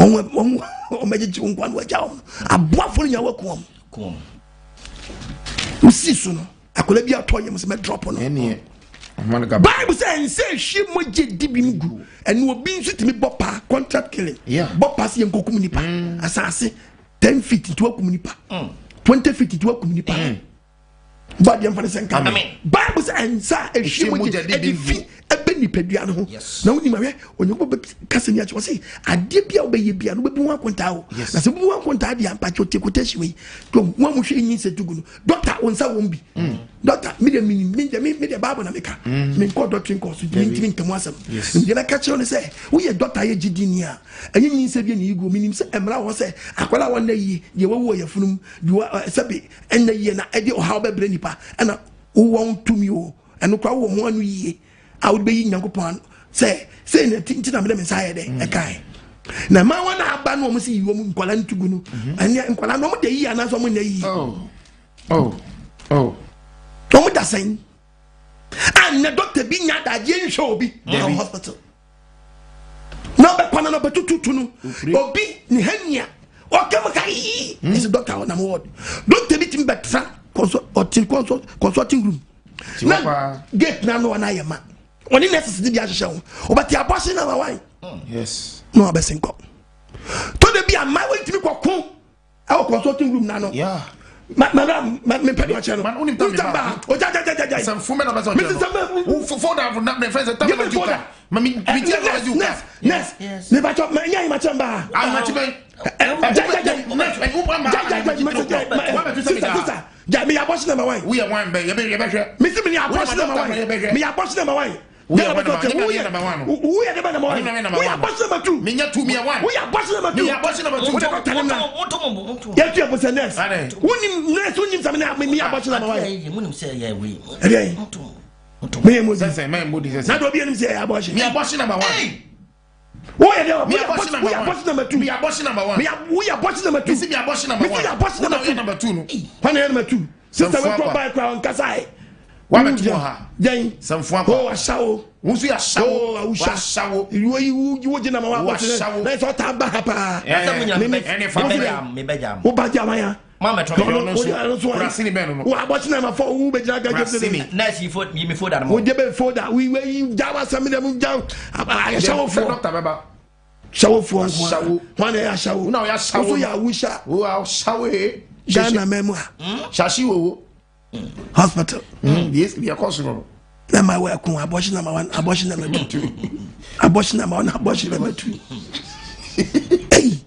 On magic one down. A buffalo in your come. You see, soon I could be a toy, you must drop on any. Bible says, say she might get dibingu and will be to me Bopa contract killing. Yeah, Bopas and Kokumunipa, assassin 10 feet to a Kumunipa, 20 feet to a Kumunipa. But the Amphanisan coming. Bible says, and she might get a penny pediano. Yes. Now, when you go back, Cassania was say, I did be obey be and we won't want out. Yes, as we won't want out the Ampacho Tekoteshi. One machine said to go. Doctor, on some won't be. Doctor, made a Bible America. Mean called doctrine course with me to Mwasam. Yes, and then I catch on and say, we are Doctor Egidinia. And you mean, said you go, meaning, and I was say, I call one day, you were your from you are a sabi, and the year, idea or how Brenipa, and who won't to me, and no crowd 1 year. I would be in Yankopon. Say, the thing to them inside a guy. na ma wana aba no mo si yiwo mu nkwala ntugu no anya nkwala no mo de yi ana so mo na yi oh mo da sen and the doctor bi nya da je nhwe obi in hospital no be kwana no be tututu no obi ni hania o kam kai is doctor na mo ward doctor bi tim betra consulting room na gate na no na yema oni necessity bi ahye ho obati abortion na why yes no abesenko to de bi am my way timi kokon e consulting room na no yeah madam me pedi wa channel man unim tamba o ja some fume na person for that my friends tell me you can mami mi tia na you can yes me ba chop me nya ma chamba am ma chiben ja me abortion number 1 we are one be be hwe me si me abortion number 1 me abortion number 1 we are number 1 we are number 2 me nya 2 me 1 we are number 2 me abortion number 2 ya tu abortion next unim next unim samina me abortion number 1 unim say ya we me mo say me mo di say na do bi enim say abortion me abortion number 1 oh yeah me abortion number 2 me abortion number 1 we abortion number 2 me see me abortion number 1 me abortion number 2 no when number 2 sister we go buy crown kasai wa metu ha den samfu akwa oh ashawo wonso ya shawo oh ashawo you jina ma wa na so ta ba pa me bejam wo ba jama ya mama tro no so rasini be no wo abortion number 4 wo be jina ga rasini na si fo mi fo da mo wo debe fo da we jama sam dem jam ashawo fo doctor baba shawo fo wan ya shawo na ya shawo so ya wusha wo shawo Ghana memo shashi wo hospital yes we are caution na my way kun abortion number 1 abortion number 2 abortion number 1 abortion number 2 hey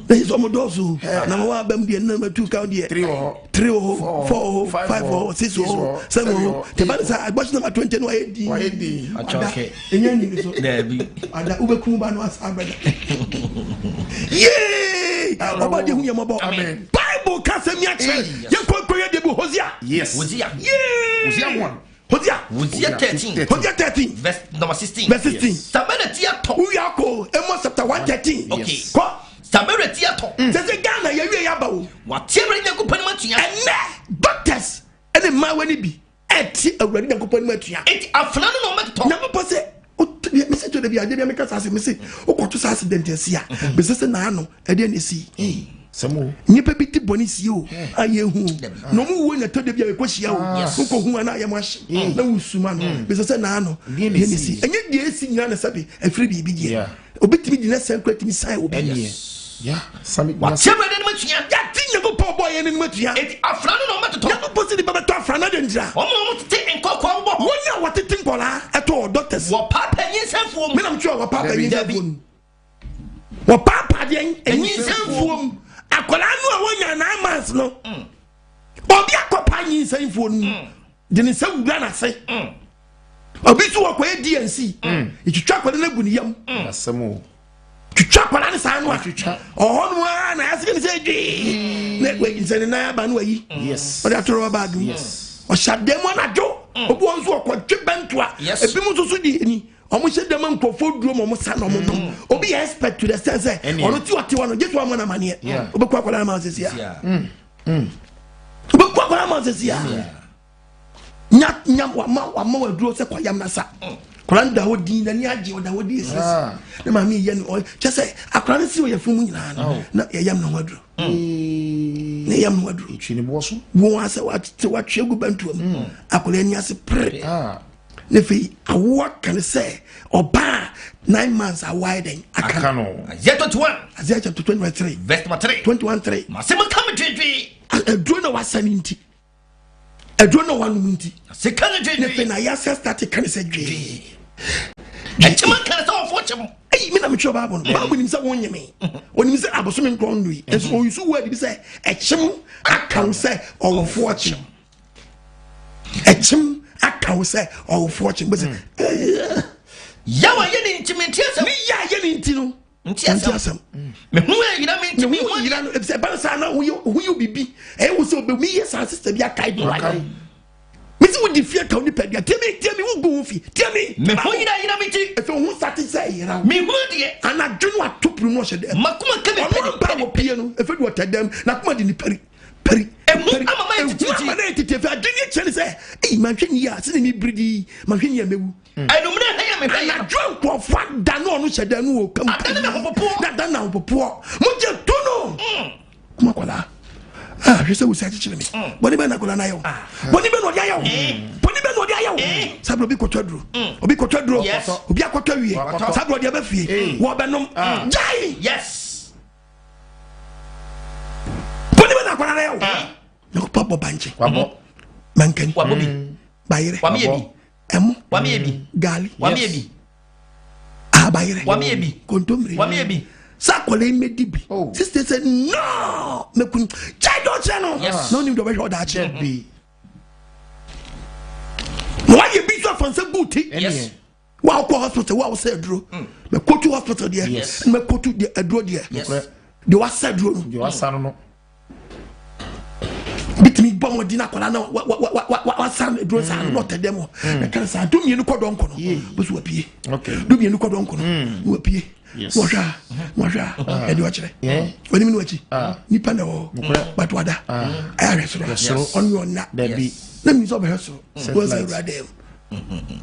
there is almost also number 1 bam die number 2 count die 3 4 5 6 7 the bad say abortion number 20 no edi okay enye ni so there be ada ubekun ba no asabeda yay obade hu ye mobo amen bible ka se mi ache ye kokoye de bu Hosea yes Hosea 1 Hosea 13 verse number 16 verse 16 Samara tia to uyako Amos chapter 113 okay ko Samara tia to se Ghana ye wie ya ba wo wa tiere Nyankopon matua ene doctors ene ma wani bi eti awurade Nyankopon matua eti afana no ma to Nyankopon se me se to de bi ade bi me ka sase me se okoto sa accident esi a be se na ano ade na esi Samu. Nipa biti boni si o aye hu no mu wo na to de bia we kohia o ko hu ana aye mo ahye na wusuma no be se na ano de ne si enye de esi nyina na sabe afiri bi bi die obitimi di na sankwati mi sai obi ya sami wa tiere de matua ya tinye go po boy ne matua eti afana no ma to ya go posi di baba to afana de ndira omo tete nkokwa bo wonya watete nkola eto doctors wo papa nyinsafo me nam twa wo papa nyinsafo wo papa de nyinsafo akola no a wonya na amans no obi akopa nyinsafo no de ne sawura na se obi tu wo kwa DNC itwitwa akola na gu ne yam asamo twitwa akola ne sa no a ohonu a na asike ne se dwi na we insane na aba no ayi yes o da toro bag yes o shademo na jo obi wonso okotwe bentoa ebi mu susu di ni omo hye dem nkofo duro mo sa no mo no obi expect to the sense ono ti wate wono jesu amo na mane obeku akola ma sesia obeku akola ma sesia nya wa ma wa duro se kwayam na sa kolanda hodin na ni age oda hodi esisi na ma mi ye no chese akora ne si o ye fumu nyina na ye yam no waduro ne yam no waduro chini boso wo ase wa twegu bantuam akola ni ase pre ne fi awo kan say oba 9 months are widen akano Isaiah chapter 23 verse 21:3 masema kama jeje adro na wasaninti adro na wanunti sekana ne jeje fi na yasa start kan say dwe echema kana so ofo chem ei me na me twa bible no bible nim say won nyeme onim say aboso me nkron nui enso oyisu word bi say echem akan say owofo ochem echem akan say owofo ochem be say yawa ye ni ntimientiasem ni ya ye ni ntino ntiasem me hu yira me ntimi hu yira no e say ban sa na hu you bibi e wo say obemi yes sister bi akai do right Missy would defeat Tony Pedia. Tell me, who go fi. Tell me. Me who you know, if you want satisfy you know. Me who dear. And I do not to pronounce them. Makuma come piano. If it were to them, not more than Perry. I'm a man to I didn't say, hey, my genius, sending me breedy, my genius. I don't know. I drunk for fun. Danon said, then will come. Not done now, poor. Much don't know. Makola. Je sais où c'est que me. Boni ben akola na yo. Boni ben odia yo. Boni ben odia yo. Sabro bi kotwadro. Obi kotwadro. Obi akotwa wie. Sabro odia ba fie. Wo benom. Jai. Yes. Boni ben akola na yo. No papa banche. Wabo. Manken. Wabo bi. Bayire. Wami ebi. Emu. Wami ebi. Gali. Wami ebi. Ah bayire. Wami ebi. Kontomri. Wami ebi. Sakole medibi. Sister said no. Me kun child channel. No need to be that should be. Why you be so from Sabuti? Yes. Wow, hospital. Wow, said Drew. Me go to hospital there. Yes. Me go to the Drew there. Yes. The was said Drew. You was no. Bit me bomb dinner kola na what san Drew san not them. Me can say do me no kodon kono. But we pie. Okay. Do me no kodon kono. We pie. Yes. Moja. Edu achire. Wani minu achi. Nipa na wo. But wada. Aresro. On your na. Debi. Let me so be so. Was I radem.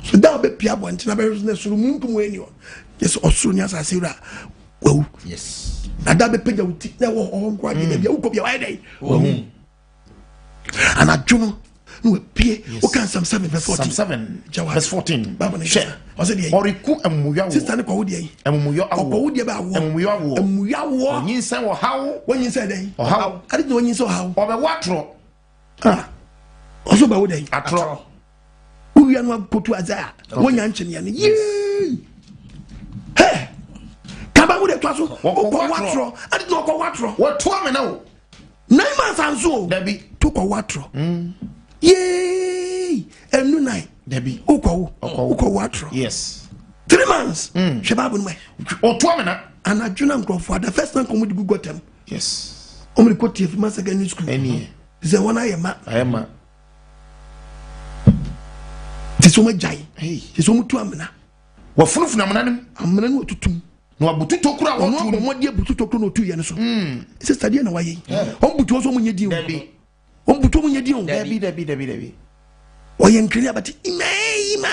So that be pia bo ntina be na suru munkum we ni o. Yes, osuru nya sa sira. Wo. Yes. Na da be peja uti. Na wo onkwa de bia wo ko bia wai dai. Wo. And adjuno no pie o kan Psalm 7 verse 14. Psalm 7 verse 14. Share. Oriku amuya. Sister ne kwa wodi yi. Amuya awo. Kwa wodi ba wo. Amuya awo. Amuya awo. Nyinsa wo hawo. Wonyinsa den. O hawo. Ade no wonyinsa wo hawo. Obe watro. Oso ba wodi yi. Atro. Uya no potu azaya. Wonya nchene ya ne. Yee. Hey. Kaba wo de twaso. Wo watro. Ade no kwa watro. Wo to amena wo. 9 months anzo. Dabi. To kwa watro. Yay! Enu nai. Debi. Uko watro. Yes. 3 months. Shebabu nwe. O to amena. And adjuna nkrofo. The first time come with Google them. Yes. Omri koti if ma secondary school. Eni. Ze wona yema. Ayema. Tisoma jai. Hey. Tisoma to amena. Wa funufuna amena nim. Amena no tutum. No abutu tokura wo tu. No modie abutu tokura no tu ye no so. Sister dia na waye. On butu so munye di o. Debi. On butu munye di o. Debi. Oye nkiri abati ima.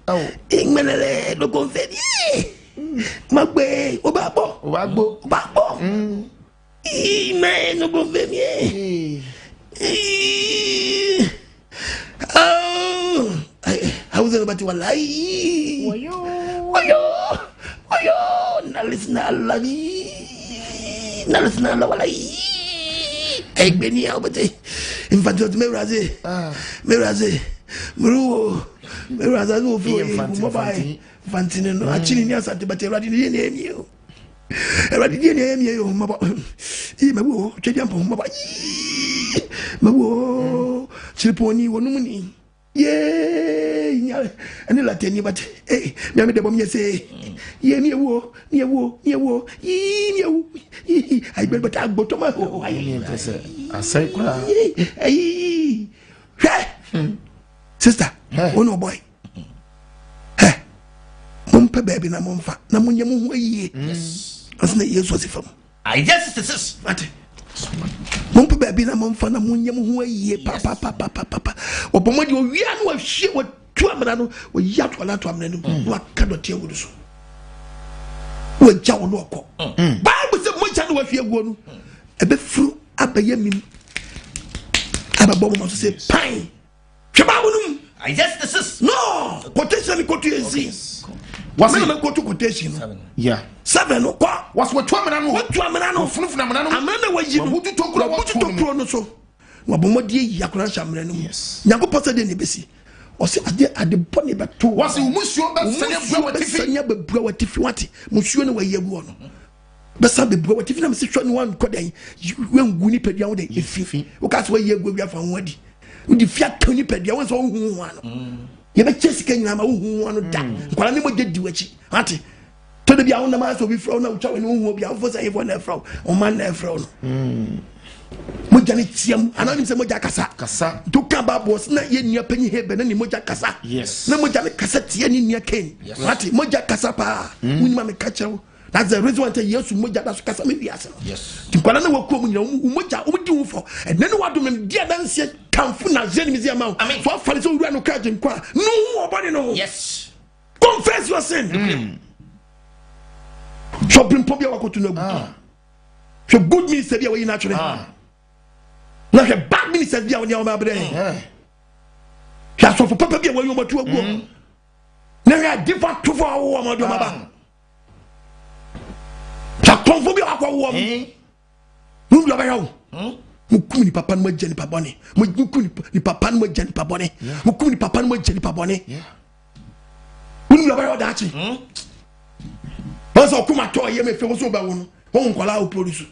Oh. Ingmenele do confedi. Magbe obagbo. Ima no confedi. Oh. Hauza abati wallahi. Oyo. Nalisna la wallahi. Egbeni abati. Infantot meraze. Meraza no fi mobile fantine no achini ni asante but eradi ni emi o. Eradi ni emi o mabo. Mabo twedi ampo mabo. Mabo chiponi wonum ni. Nya ene lateni but me am de bom yese. Ni ewo. I bet but agboto ma o. Asai kura. Sister, no boy. Mumpe baby na mumfa na munye mu ye. Yes. Asna Yesu asifam. I yes sis. Ate. Mumpe baby na mumfa na munye mu ye papa. Obomodi owia no ahwie wo tu amana no wo yato ala to amana no wa ka do tie wudu so. Wo ja wo no okọ. Bible say mo ja no ahwie guo no. Ebe furu abaye mim. Ababo mo so say pine. I just this is no quotation quotation. What's it go to quotation? Yeah. 7 no kwa. What's what 2 amena no? What 2 amena no? Funufuna amena no. Amena wa yi. Wo to kro no so. Wa bomodie yi akora shamre no. Yes. Nyankopɔ sɛ de ne besi. Ɔse ade bɔ ne beto. What's musuo ba sanya bebua watifi wati. Musuo ne wa yi agu no. Besa bebua watifi na mse hwa ne wan kɔdan. Wangu ni padua wo de efi. Wo ka so wa yi agu wi afa ho adi. Udi fiat toni pedia won so hu ano ye be chesi kanyama hu ano da kwala ne mo dedi wachi ati to de bia won na ma so bi fro na ucha we no hu bia fo say fo na fro o man na fro no Moja ni tiam anani se moja kasa to ka babos na ye nia panyi hebe na ni moja kasa yes na moja le kasa tie ni nia ken ati moja kasa pa wuni ma me ka chewo that's the reason why yesu moja da so kasa me biasa yes ti kwala na wakuo mu nyina moja umdi wo fo and then what do me dia danse kamfu na zeni mi zia ma for fale so wura no ka je nkwa no obody no yes confess your sin so bring pobia wakotu na gu so good minister bia we naturally na ke bad minister bia we ma bre ya so for papa bia we yo matu agu na ya different to for wo ma do ma ba sa konfo bia akwa wo mu bia ba yawo mukum ni papa no magya ni pabone mukum ni papa no magya ni pabone mukum ni papa no magya ni pabone wonu la ba yo daachi so kuma to ye me fe wo so ba wo no won kwala o produce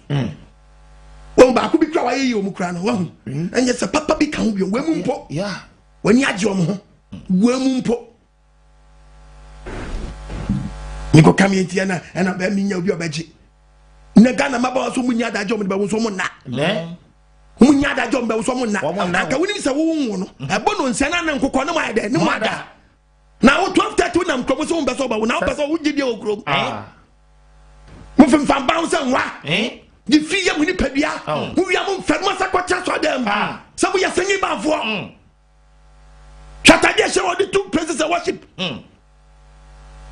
won ba ku bi kwa wa ye o mu kra no wa hu enye se papa bi kan bi o mu mpo wani age o mo ho wa mu mpo niko kam ye tie na ba mi nya obi obaji na Ghana maba so mu nya da jo mo ba wo so mo na mu nya da jo mo ba wo so mo na aka woni se wo wo no e bo no nsia na na nkokọ no ma da ni ma da na wo 12:30 na mkromo so mo ba so ba wo na wo ba so wo gidi o krom mo fem fam ba wo se nwa di fi ya mu ni padua wo wi am fem sa kwacha so dem so mo ya sanyi ba fo chata de she wo di two places of worship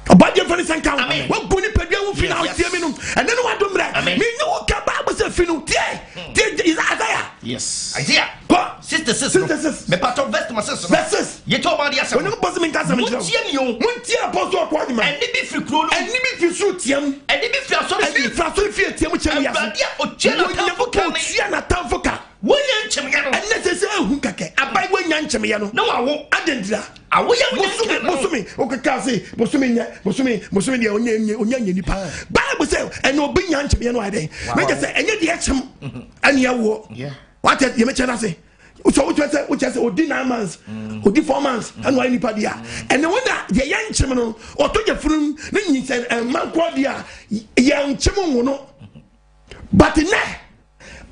Abadi fani sanka wa boni padua wo fi na o tie me no and then what do mra me no ka ba bo se fi no tie is Isaiah yes Isaiah sister me part of verses ye to about the when you boss me nka me muntie apostle akwa di ma eni bi fi kro no eni bi fi so tiam eni bi fi aso fi tiam chem ya Abadi o chena na tamfoka wonya nchem ya no enne se hu kake abai wonya nchem ya no na wawo adendira awo ya bosumi okaka se bosumi dia onya nipa bible say ene obi nya nchem ya no ade make say enye dia chem ane yawo what you me chena say so which say odi 9 months odi 4 months and why nipa dia and when dia yan nchem no otoje furum na nyi say manko dia yan nchem wo no but na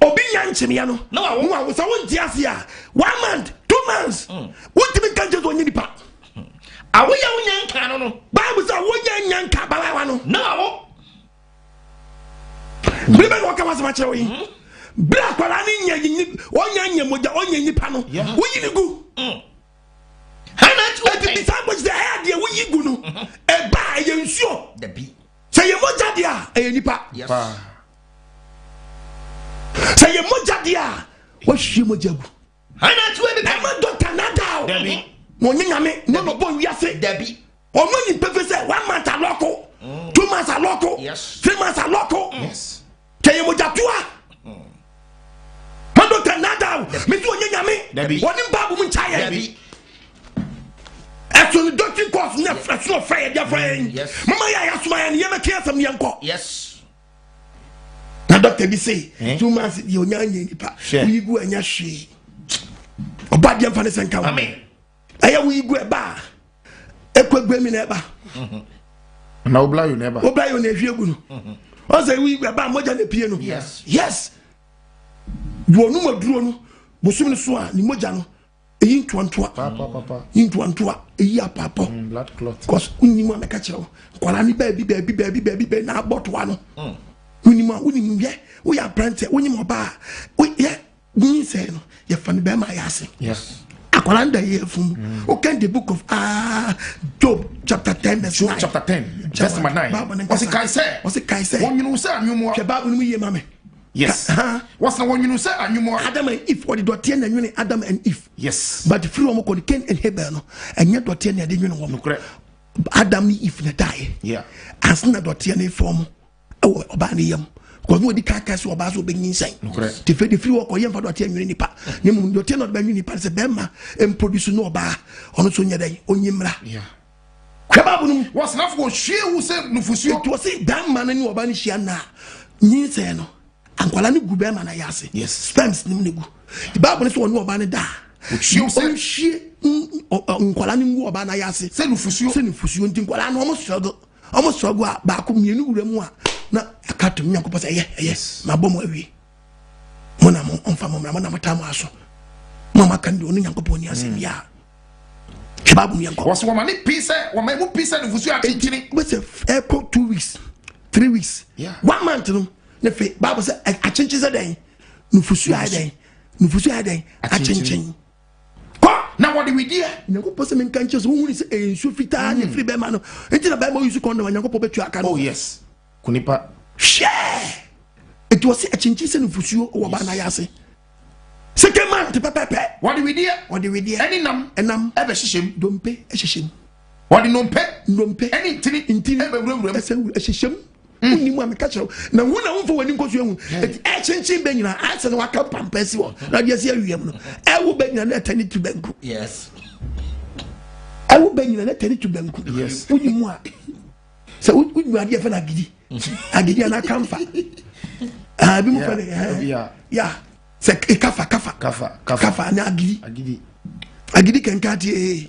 obi nya nchem ya no na wo so won dia se a 1 month 2 months what me kan je so nyi nipa awo ya wonya nka no no bible say wo nya nka balawa no na awo bible wo ka wasama chere wo bra kwala ni nya onya moja onya nipa no wo yi ni gu hana tu e bi sambo je ha de wo yi gu no e ba ye nsuo da bi say ye moja dia e nipa say ye moja dia wo hwie moja gu hana tu e bi e ma doctor nada da bi mo nyame no no bon wiase da bi o mo ni pepe say 1 month aloko 2 months aloko 3 months aloko yes say ye moja tua Doctor Nadal, me do nyame. Woni babu mun chaye. Actually doctor course na fresh no fire dia friend. Mama ya asuma ya ne make asam ne enko. Yes. Na doctor bi say 2 months ye onyanye nipa. We go anya hwe. Oba dia fa ne senka. Amen. Aya we go eba. Ekwegbe mi na eba. Na obla you never. Obla you na hwe gu no. O say we go eba moja na pie no. Yes. Duonu maduro no bosumi so a ni moja no eyi ntoantoa papa ntoantoa eyi apapo blood clot cause unyimu ameka kire kwala ni baabi na abotoa no unimu ye wo ya brand unyimu ba ye yin say no ye fa ni be ma ya ase yes akwala nda ye fum o can the book of Job chapter 10 verse 9 chapter 10 verse 9 what's it kai say one you say anyumo ke babu ni ye mame yes what's the one you say anyumo Adam and Eve or the dotie na nwene Adam and Eve yes but free omo ko Cain and Abel no enye dotie na de nwene wo no Adam ni Eve na die as na dotie na form oba na yam ko no di kaka so oba so be nyinsan te fe de free wo ko yem fa dotie nwene nipa ne mu dotie na be nwene nipa se be ma em produce no oba ono so nyedai onyimra kwababu no what's na for hwe wo se nufusuo to se dan man ni oba ni hia na nyinsan no ankwala ni gube ma na yase sperms ni mnegu the bible say wonu oba ne da hwie nkwala ni ngu oba na yase se nufusuo nti nkwala no omo struggle a ba ko mienu wura mu a na akatum nyankopɔ say yes ma bɔ mo awie mona mfa mona matamu aso mama kan do ni yankopon ni asebia kebabu ni yankopon was woman peace woman mu peace no fusu atinchini we say 2 weeks 3 weeks 1 month no ne fe bible say achinchi say den no fusu ai den achinchin ko na what do we do yankopon say men kan che so hu say ensu fita ne free be ma no enti na bible use kon na yankopon betu aka no oh yes kunipa share it was achinchi say no fusu o ba na yase second month pepe what do we do any enam ebe hihiem dompe hihiem what do nompe any intini ebe wurawuram hihiem uni mu ameka chero na hu na wonfo wani nkosu ehu chinchin be nyina ase na waka pampasi wo na de ase awiem no ewu be nyina na tani tu banku yes ewu be nyina na tani tu banku yes uni mu a se uni ade fa na agidi na kamfa bi mu fa ya se kafa na agidi kenkati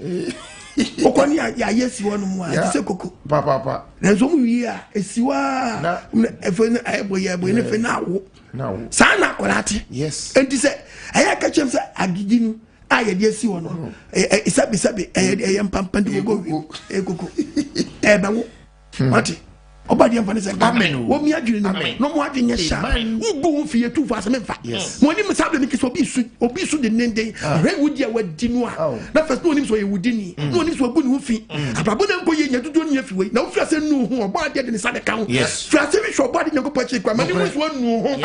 okoni ya yesi wonu mu a se koko papa na zo mu wi a esiwa na efe na ebo ne fe na wo sa na korate yes enti se aya ka chem se agidi nu aye de esi wono isabi eye mpampa de go wi koko ebe wo mate obadi am fane se wo mi adwene no mo adwene sha ugu fie tu fa se memfa mo ni msabe mi kiso obi su de nende re wudi a wadi no a na first no ni so ye wudi ni no ni so gu ni fi ababo na nko ye nya dudu ni afi we na wo fi ase nu ho obadi de ni sa de kan fi ase bi so obadi nko pa chi kwa mani mo so nu ho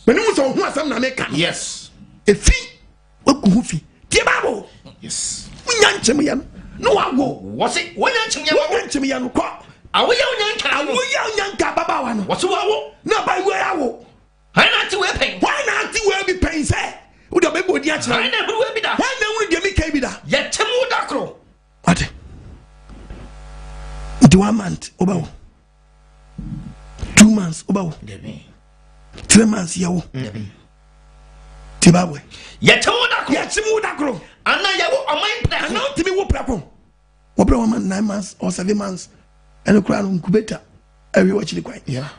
mani mo so ho asam na me kan yes efi ogu ho fi tie babo yes unya nchem ya no wago wo se wonya nchem ya no ko awoya unyanka baba wa no woso wawo na ba we awo han na ti we pen why na ti we bi pen say wo do be bodi a kira han na hu we bi da why na hu de mi kai bi da ye chemu da kro ate the 1 month obawo 2 months obawo 3 months yawo tibabwe ye chemu da kro ana yawo oman pra ana timi wo pra ko wo pra 9 months or 7 months and the crown incubata every watch the quite yeah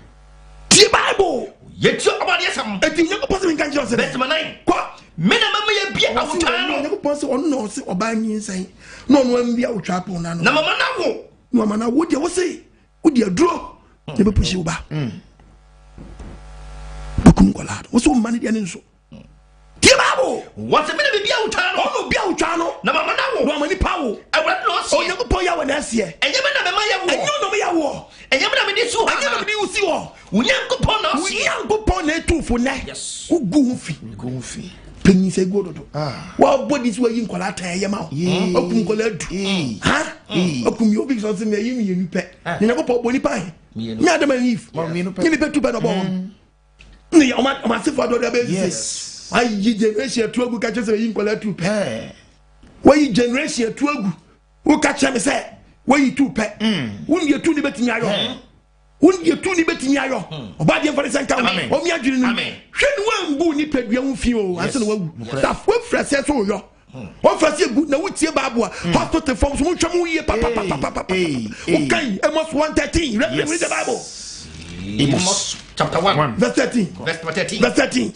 the bible yet you about yesam e tin yako possible kan just best man kwa me na mama ye bia awutan no yako possible on no se oba nyin san no no am bia utwa po na no na mama na wo no mama na wo de wo say wo de aduro ne be pushi uba bukum kola wo so mani de nso the bible what me na bia awutan no no bia utwa no na mama na wo no mani pawo awra no se o yako po ya wona se enye me na me ma ye wo enyo no me ya wo enye me na me di su ha enye no me di usi wo unyankopon na se unyankopon na etufo na yes ugu fi penyi se go dodo wa body so yi nkola tan ye ma okum nkola du ha okum yo big so se me yi mi nipe ni nyakopon boni pan ni adam and eve ni nipe tu be no bo ni o ma se for do be yes ayi generation tu agu ka che se yi nkola tu pe wa yi generation tu agu wo ka che me se wa yi tu pe wo ni tu ni betimi ayo wonye tu ni betimi ayo oba de fere senka o mi adwene no hwe ni wambu ni padua hu fi o anse na wagu da fo frese so yo o frese gu na wutie baabo a hospital form so mo twam yie papa o kan Amos 113 read the Bible Amos chapter 1 verse 13 verse 13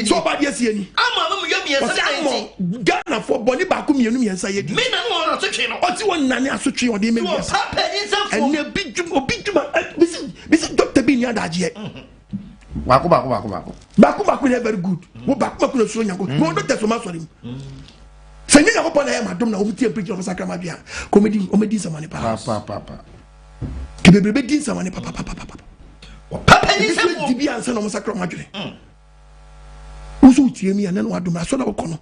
so ba de sie ni ama no yo mi ensa de Ghana for boni ba ko mienu mi ensa ye di me na no na sotwe no o ti won nane asotwe o de me so papa ensa fo and na bijuma bisi doctor bi ni adaje bako is very good wo bako na so nyanko no doctor so ma so rim senye ya ko na ya madom na o mutie preach of sacrament bia comedy samane pa ke bebrebe din samane pa papa ni se di bia ansa na mo sacrament adwene uso tie mi anan wa dom na so na ko no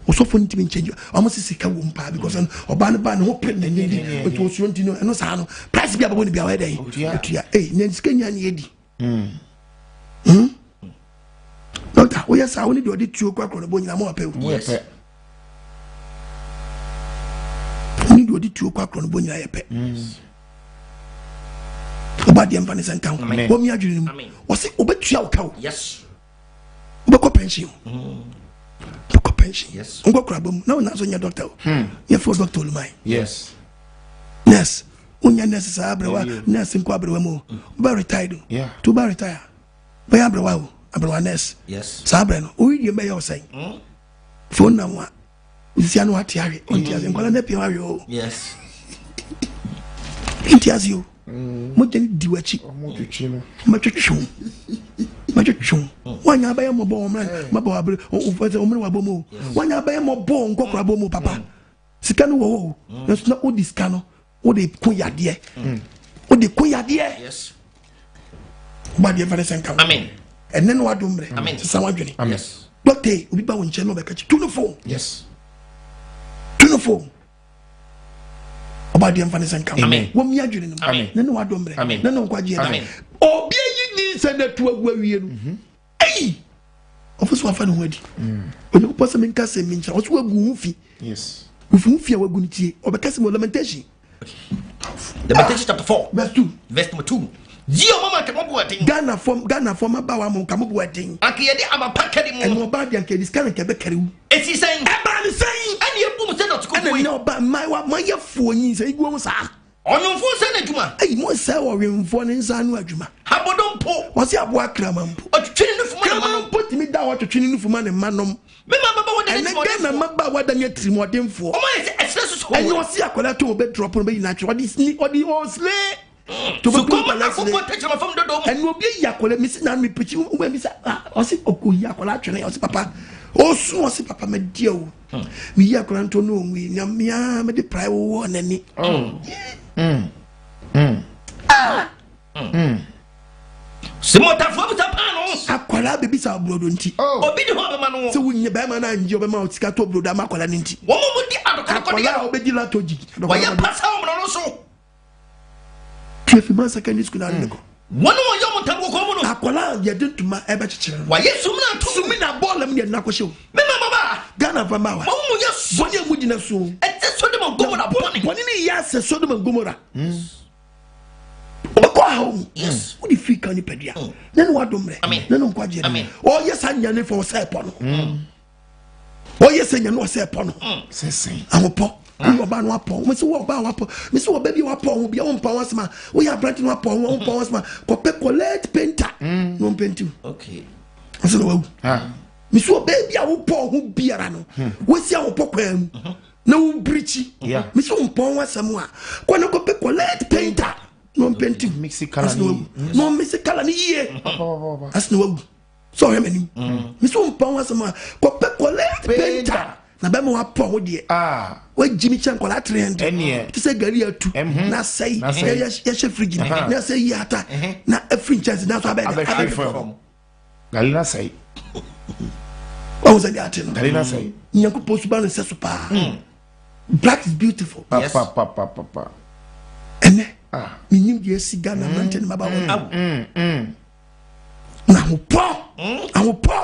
osofo ntimi nchange omo sisika wo mpa because oba ne ba ne ho print na ndi otu osuo ntino eno sa no price bia babo ne bia wa dey otua ne sika nya ne edi doctor o yes a woni de odi tuo kwa krono bo nyina mo apew ni de odi tuo kwa krono bo nyina ye pe oba de mfa ne sanka wo mi adwene mu wo se obetua wo kawo yes obeko pension yes ngo krabam na una so nya doctor ye for doctor lumai yes nurse unya nurse sa abrewa nurse nko abrewa mo ba retired yeah to ba retire ba abrewa abrones yes sabre no o yi me yo say phone na wa isi anu ati are onti as nkola na pia are o yes onti as yo mo jeni diwachi mo twetwe no ma twetwe wanya ba ye mo bo man ma ba abre o fete o me wa bo mo wanya ba ye mo bo nkokora bo mo papa sika no wo na o diska no o de kun yade o de kun yade yes ba de fa sen kan amen enne no adombre amen sa wadwene yes doctor obi ba won che no be ka chi tu no phone yes tu no phone obadi amfane sen kam amen wo mi adwene no na no wadombre na no nkwaje na obi yi ni se na tu agwa wie no ei ofoso afa no hadi onye ko pose me nka se me ncha oso agu mfi yes ufi a wagu ntie obekase mo lamentation chapter 4 verse number 2 Gio mama ke mobu atin Ghana form abawa mo ka mobu atin akiyede amapakade mo eno ba dia nke diskan nke be kariwu esi sen e ba ni sen ani ebu mo se not ko boy eno ba mai wa ma ye fuonyi se igwo mo sa onyomfo se na adwuma ai mo se wo wemfo ne nsa anu adwuma habodompo wose abo akramampo otwetwe ne fuma ne manom po timi da otwetwe ne fuma ne manom me ma baba wode ne Ghana maba wada ne trimodemfo o ma ye esresu so enyo wose akola to be drop no be na twa odi o slay to be come na ko teacher ma fam dodo and no be yakola mi na mi pichi mo mi sa o si okoyi akola twene o si papa o su o si papa me dia o mi yakola nto no onwi nya mia me de prai wo nani Simota fo buta pano akola bebi sa brodo nti obi di ho be ma no se wunye be ma na nji obe ma o sika to brodo ma akola nti wo mo di adokoro akola obedi la toji wa ya pasa o no so Kefi man secondary school na ndeko wono wo yo montango ko mo no akola ye de tuma e be chichire wa yesu na to sumi na ball am ye na ko shew me ma baba Ghana fa ma wa mo yesu boni mu dina so ete so de mo gomora boni ni ya se so de mo gomora o ko ha yes o di fika ni pedia na no wadomre na no kwaje o yes anya ne for say po no o yes anya no say po no sese amopo wo ba no apo me se wo ba wo apo me se wo ba bi wo apo wo bia wo mpa wasma wo ya branch no apo wo mpa wasma ko pe collect painter no painting okay so no me se wo ba bia wo po ho biara no wo sia wo pokwam na wo brichi me se wo mpa wasam a ko na ko pe collect painter no painting mixi color no mixi color ni ye asno wo so he mani me se wo mpa wasam a ko pe collect painter na be mo wa po ho de wa jimi chan kola 300 ti se gari atu na sei ya she fridge na sei yata na every chance na so abeg gari na sei wa was the atin gari na sei nyanko post ba no se so pa black is beautiful yes pa ene minim de si Ghana mountain maba won na ho po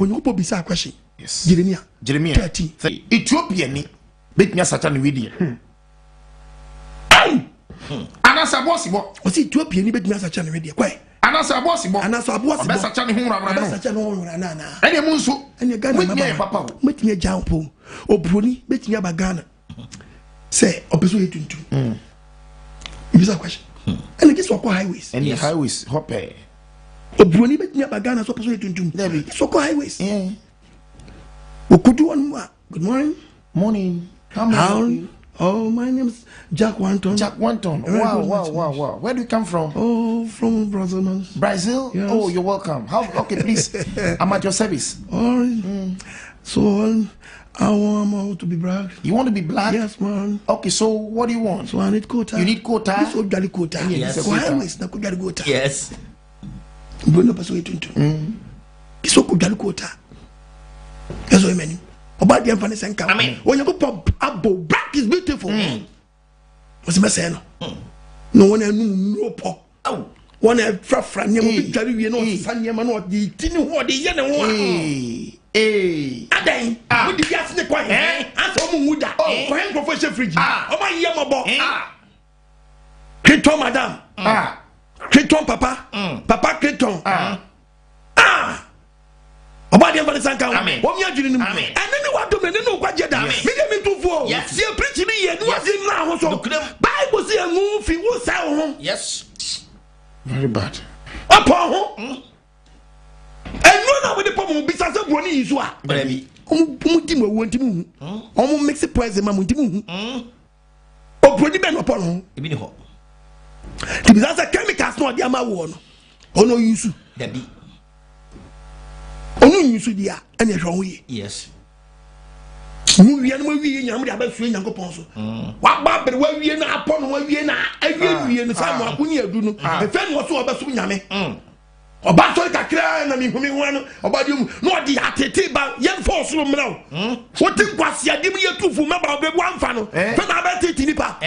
onyo po bisa question yes Jeremia 13 Ethiopia ni betnya sacha no wedi anasa boss bo o si Ethiopia ni betnya sacha no wedi kwai anasa boss bo be sacha ni hu rara no sacha no hu rara na ene mu nso ene Ghana maba papa metnya jampo obroni betnya ba Ghana say opeso yetuntu ibisa question ene kiso kwa highways ene highways hope obroni betnya ba Ghana so opeso yetuntu so kwa highways Okudu one more. Good morning. How? Oh, my name is Jack Wanton. Wow. Where do you come from? Oh, from Brazil. Yes. Oh, you're welcome. Okay, please. I'm at your service. All right. So, I want to be black. You want to be black? Yes, man. Okay, so what do you want? So I need quota. You need quota? Yes. Yes. So quota. Yes, so many. About the infant and come. When you go pop abo, black is beautiful. What's the saying? No one no pop. Oh, one a frafran, you know, son, you know, the tin what the yen. Aden, with the gas in the quiet, and some wood. Oh, for him, Professor Fridge. Oh, my yamabo. Criton, madame. Criton, papa. Papa Criton. Obadi amfani sanka wo mi adwini nim ene ne wadom ne no kwaje da me dem ntufo si preach ni ye no asi na ho so Bible say anu fi wo sa ho yes very bad apo ho enu na we dey pom bisa se buoni yiso a Baby. Di mo wonti mu omo mix poison ma munti mu o prodi be no pon Ebi ni ho. ti bisa se chemicals no dia ma wo no ono yusu Baby. onu yusu dia ene hwe ho ye Yes. mu wie no wie nyam dia ba sue nyankopon so wa ba bere wa wie na apon wa wie na awie no sa mo akuni adu no e fe no so oba so nyame oba so kakra na mi humi ho no oba di mu no di atete ba yen force no mra wo tin kwase ade mu yetufu ma ba obebu amfa no fe na ba tete nipa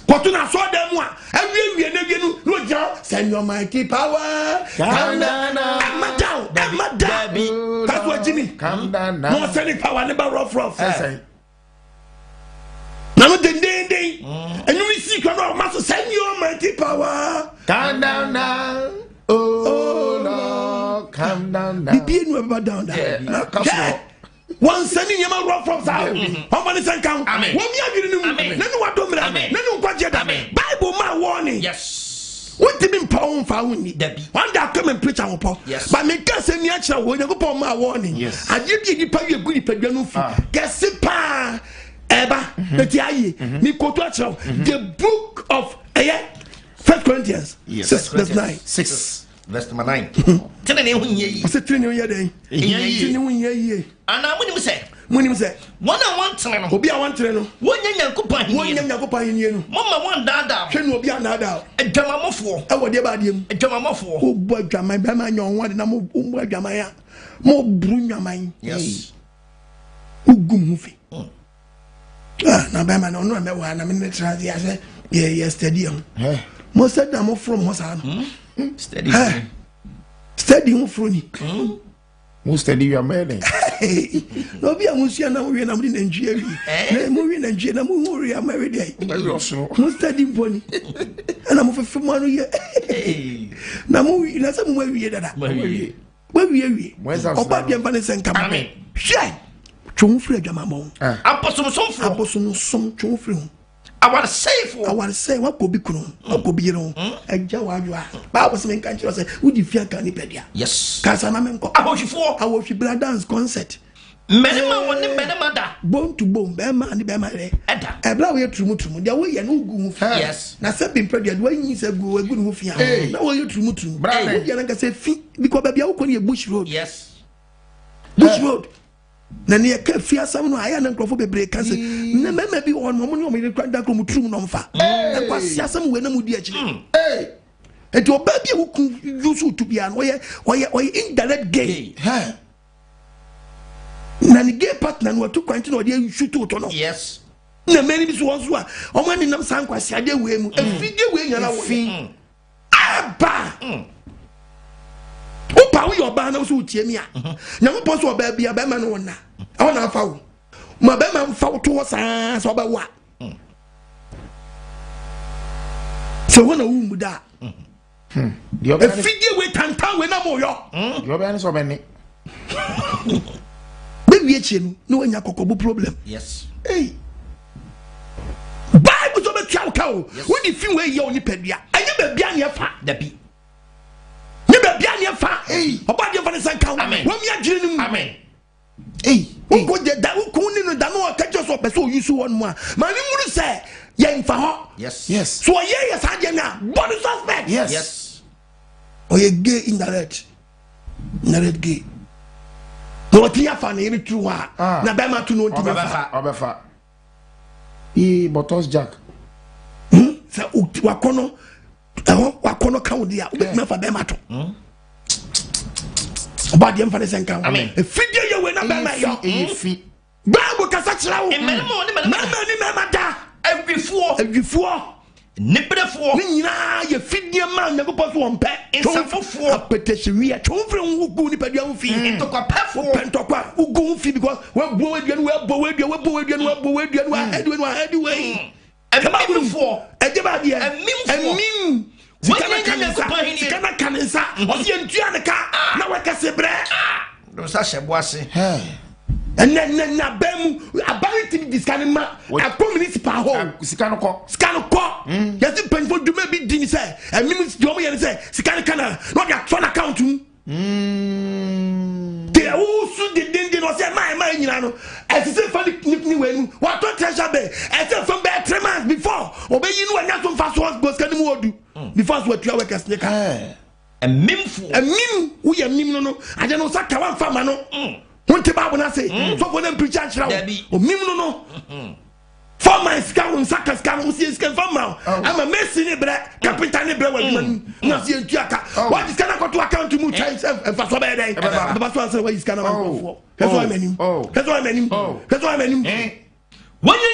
Kotu na so dem a awie na wie no ja send your mighty power calm down madam that's what Jimmy Calm down now. no send power never rough na no den and you see come on must send your mighty power Calm down now. Oh Lord, calm down now. be no ever down there Yeah. one sending you rough from how many send count Amen. when me agiri no no wa do mra Amen. no kwaje da Amen. Bible man warning Yes. what did mean power fa woni Dabi. one day come and preach am po Yes. but me ka se ni a kira wo Nyankopon ma warning Yes. ade bi pa wi egu ni padwa no fi kese pa eba eti aye ni koto a kira the book of 1 Corinthians 6 verse 9 6 verse number 9. Tell me who ye. o se tiri ni o ye den tiri ni wo ye ye Ana munim say. munim se One and one tene no. obi a wan tire no One nya Nyankopon won hin. nyam Nyankopon ye no Mama one dada. hwe no obi a na da Adwamamofo. e wo de ba de mu Adwamamofo. o bo adwaman ba ma nya onwa de na mo bo adwaman a mo buru nwaman Yes. ugum hu fi na ba ma no no me wa na me ne tra dia se ye stadium mo said na mo from mo sa no Steady. stadium from ni Who study your man? no bi amusia na mo wi na mo di na njie wi na mo wi na njie na mo hu ri ama wi dey mo stadium poni na mo fefe mo anu ye na mo wi na sa mo wi dada mo wi oba bi mfa ne senka Amen. hwe twon firi adwamamon Apostle Somfo. aboso som twon firi ho Our safe. awar say wa ko bi kunu wa ko bi yero agya wa adwa ba bo se men kan kiro say wudi fia kan ni pedia Yes. kasa na men ko Ahohwifo. awohwi bla dance concert Menema woni menema da. bone to bone be ma ni be ma re Eda. ebla we trumu dia we ye no gu mu fia Yes. na se bi pedia do anyi se gu gu no fia na we ye trumu Brother. dia na ka se fi because ba bia wo ko ni bush road Yes. bush road na ne ka fia sam no aya na nkrofo bebre ka se na mema bi won mo ni o me kwanda kro mu trum no mfa e kwa sia sam we na mu di akire enti oba bi wo ku yusu to bia no oye indirect gay na ni gay partner no to kwanti no de shoot to no Yes. na many bi so won so a o ma ni nam san kwasi ade we mu afide we nyana wo fi aba upa wo yo ba na so tie mi a na mo poso oba bia ba ma no na o na fa wo ma ba ma fa wo to sa so ba wa so wona wu mu da afide we tantan we na mo yo Your man is so many. be wie chie no anya kokobo problem Yes. hey Bible so be twa ka o wo di fi we ye oni padua anya ba bia ne fa Dabi. ne ba bia ne fa oba de fa ne san ka wo Amen. mi agire ni mu Amen. wo ko de da wo ko ni no da no ka je so be so yusu won mu a ma ni muru se ye nfa ho Yes. Yes. so ye sa je na body suspect Yes. Yes. o ye gay indirect gay no ti ya fa na ye true ha na ba ma tu no ti fa Obefa. E botos Jack. sa wakono ka wo dia o be ma fa ba ma to oba de mfa ne senka Amen. efidie ye we na ba ma yo Fi. Bible kasa kira wo Menema woni ma menema. ma da Agwifo. adwifo Nibrefo. ne nyinaa yɛ fidie ma Nyankopɔn so wɔn pɛ Nsafofoɔ. apɛtɛhyɛwia twɔmfrɛ wo gu nipadua ho fi Ntokwapafoɔ. pɛntɔkwa wogu ho fi because wabuo w'adua no wabɔ w'adua no wahɛde wei no wahɛde wei Amimfoɔ. ɛgye baadeɛ Amimfoɔ. amim sika na Wɔnyɛ ka ne nsa Nyankopɔn ahenni. sika na ka ne nsa ɔse yɛntua ne ka na wɔkɛse berɛ Do sa hyɛ bo ase. Hey. and na bem ability discanima a community power Scanco. Yes, the painful do maybe didn't say and means Jomi say Scanicana not your phone account. They also didn't know say my man as a funny when what treasure bay as a from bad 3 months before obey you know and not from fast ones was can do before what you work as a mim we are mim no I don't know Saka one farmer no. What about I say? So for them preach or mim no. For my scout Saka scam who sees can farm now. I'm a messy bread, Captain Brewer, not seeing Tiaka. What is can I go to account to move and for so bad day? The bus was where he's going to go for. That's why I mean, that's why I mean, that's why I mean. When you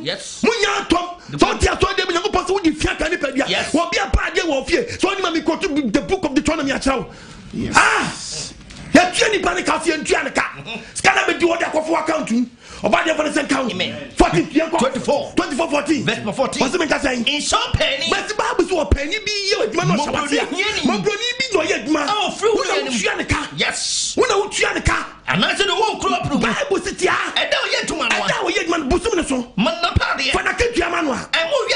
yes, when you top, so I told them you go pass with the Fiaca. Yes, will be a bad day of fear. So you may go to the book of Deuteronomy. Yes, anybody can see and Janica. Scanner be doing that for accounting. About the second count. 24, 14. Verse 14. What's the matter saying? In some penny. But the Bible so penny be you. Man, be no yet, man. Oh, fruit. Yes. When I Janica. And I said the whole crop. Bible city. And now yet to man. And now yet man. Busum. Man, the party. For the kid, Yamanwa. And more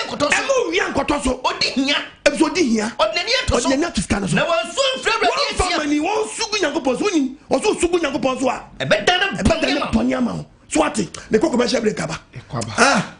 young Cotoso. Odinia. Odinia. Odinia to scan. Now I soon family won't sugu Yankopos winning. Also sugu Yankopos. A better than Ponyama. Swati, the cocoa break cover. Ah.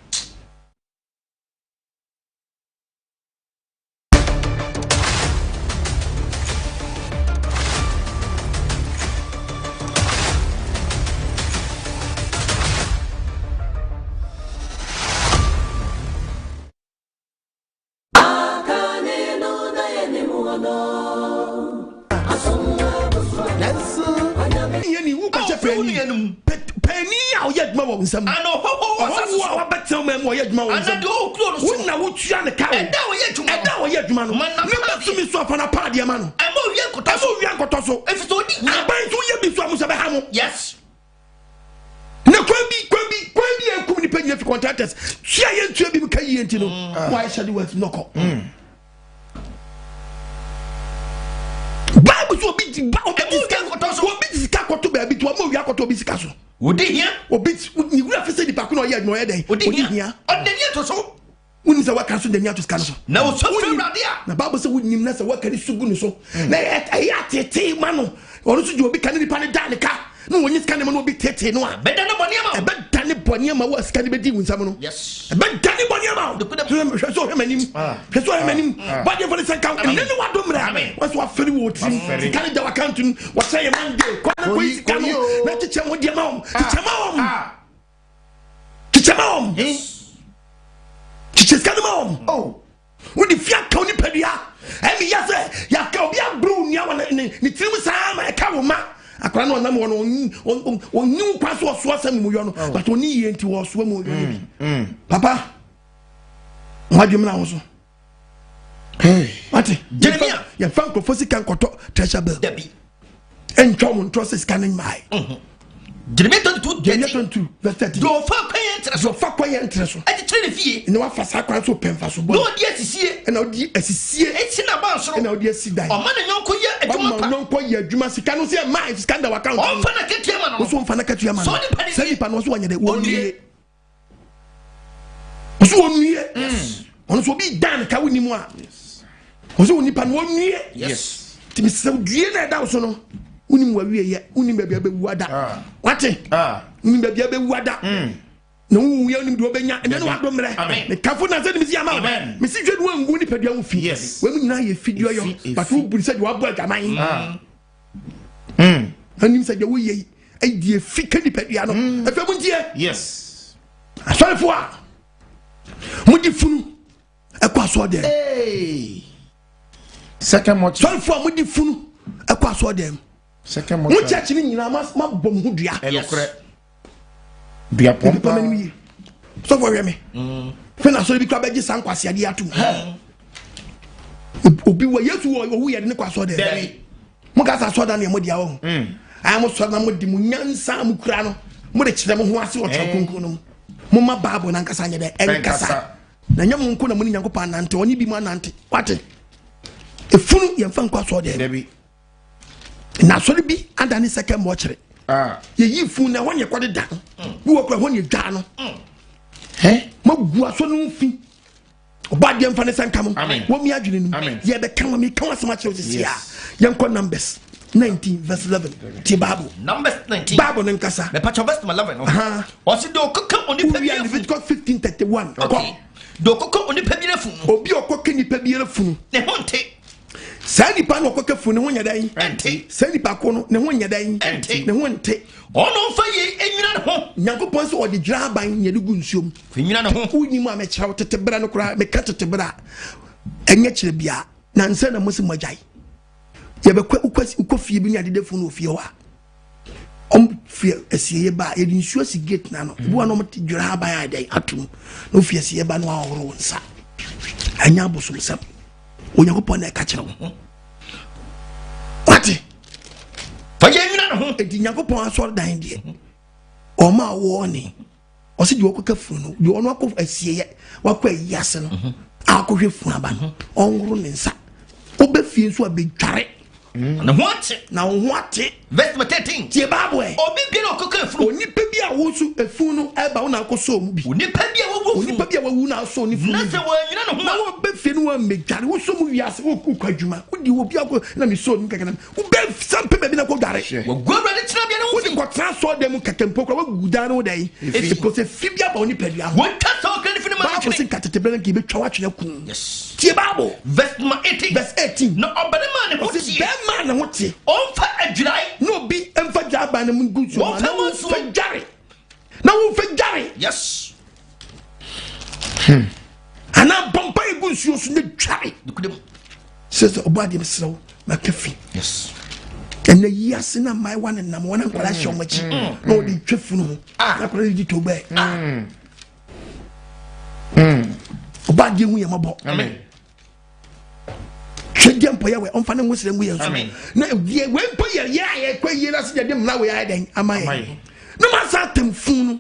Penny, I'll yet more some. I know how better men were yet more. And I do close. Wouldn't I would you the car? And now yet, man. Never to me swap on a party, man. I'm more young Cotoso. If it's only I buy 2 years before Musabahamo. Yes. No, Quabi, and Kumi Penny for contractors. She ain't to be Kayi and Tino. Why shall you have no call? Bible will be to be to a movie to be castle. Would he hear? Or bits you have to say the Pacuno yet no day. Would he hear? On the near to so. When is a work castle the near to Scandal? No, so the Bible said, wouldn't even work at this so good so. Nay, I mano. Or you will be canning Danica. No one is canning will be Tete no. Better than Bonyama. I bet Danny Bonyama was canning with someone. Yes. I bet Danny Bonyama. The put up him. That's why I mean, but you for the second. And then what do I what's what Philly would carry the accounting? What say a man do? Not to tell what your mom. Teach mom. Teach mom. Oh. When the Fiat Tony Pedia. And me, yes, Yakobia Broom, Yaman, the Timusam, a Kawuma. I can't know number on new password swasam muyon, but only into us swim. Papa, what do you mean also? Hey, what? Jeremiah, your Franco Fossican Coto, treasure bill. Debbie. And Tom Trust is scanning my. Jeremiah 22, verse 30. Your fuck quiet interest. At the train fee, no one for sacred so pen for so. No, yes, see, and now, yes, see, it's in a bounce, and now, yes, see that. Oh, man, no, and no, quite yet. You must cannot see a mind scandal account. Oh, Fanaka, was one Fanaka, man. So the Salipan was one of the 1 year. Was 1 year, yes. On will be done, Kawinimoa. Yes. Was only Pan 1 year, yes. To be so dear that also. Unim yet, unim baby wada. What? Unim baby wada. No, we only do Benya, and then what do the Cafuna said, Miss Yama, Mrs. Jedwin, Winnie Pedia feet. Yes, when now you feed your but who said you are work am I? And you said, we a dear feet can depend on a family. Yes, I saw for what you fool a password there. Hey, second much for what you fool a password them. Second much actually, you must not bomb who be a pump. So for me, when I saw the crab, I just sank was the atom. Be where you we had no password there. Mugasa saw than your modiao. I almost saw them with the Munyan Sam Crano, Mudich, them who was your Chakunkunum. Mumma Babu and Cassandra, and Cassa. The young Kuna Munyankopan and Tony be my auntie. What? A fool, your fun password there. na so bi anda ne second mortuary ye yi fun na wonye kwade da bi wo kra wonye dwa no magu aso no fi obade mfa ne sankam wo mi adwene nim ye be kan mi kan asema che osisi a ye nko numbers 19 verse 11 ti Bible numbers 19 Bible nkasa me patch verse 11 o si do kokka oni pabia Leviticus 15:31 okay do kokka oni pabia fun obi okokka ni pabia fun ne honte saa nipa no okokka fun ne ho nyadan ente saa nipa ko no ne ho nyadan ente ne ho ente ono fa ye enwina ne ho Nyankopɔn so odi dra ban ye de gu nsuom enwina ne ho uni mu a me kyerɛw tetebra no kora me ka tetebra enye kyerɛ bia na nsa na musi magyae ye be kwa fie bi ni ade defo no fie ho a fie asiye ba ye di nsuo si gate na no bi wa no mte dra ban adai atum no fie asiye ba no ahoro nsa anya bosul sam Onyankopɔn na ka kyerɛw wati faje nwina ne ho edi Nyankopɔn asɔre dan de o ma wo ni o si di okɔka funu no di ono akɔ asiye wakɔ ayase no akɔhwɛ funu aba no ɔngoro ne nsa obɛfie nso abedware na what na what verse 13 tie Bible obi bi na okɔka funu onipa bi a wo su efunu no eba wo na akɔsɔ mu bi onipa bi a wo onipa bi a wo na asɔ ni funu na se wo nwina ne ho na wo bɛfie no wa medware wo so mu wiase wo kwadwuma wo di wo bi akɔ na me so ni kakana wo bɛ sampe ba bi na kɔ dware wo gobra de tira bi na wo di kɔtra sɔ dem kakempo kɔ wo gudan no dai ko se fi bi aba onipa bi a wo twa sɔ kan fi na ma Bible sin katetebele nki be twa watwene kun yes tie Bible verse 18 verse 18 na obade ma ne ho si tie be ma na ho tie onfa adwirai no bi emfa jaba na mun gusu Wonfa na wo manso. fa jare na wo fa jare yes ana bompa e gusu so ne tware dukudem sese obade mesrew makafi yes ena yiase na mai wan na mo na kwala hye omachi na o di twefunu ho na kwala di to be obade hu ye mabo amen twede mpo ye we onfa ne ngusire ngu ye so Amen. na ye we mpo ye ye kwa ye na se de mna we ya den amaye na ma sa temfunu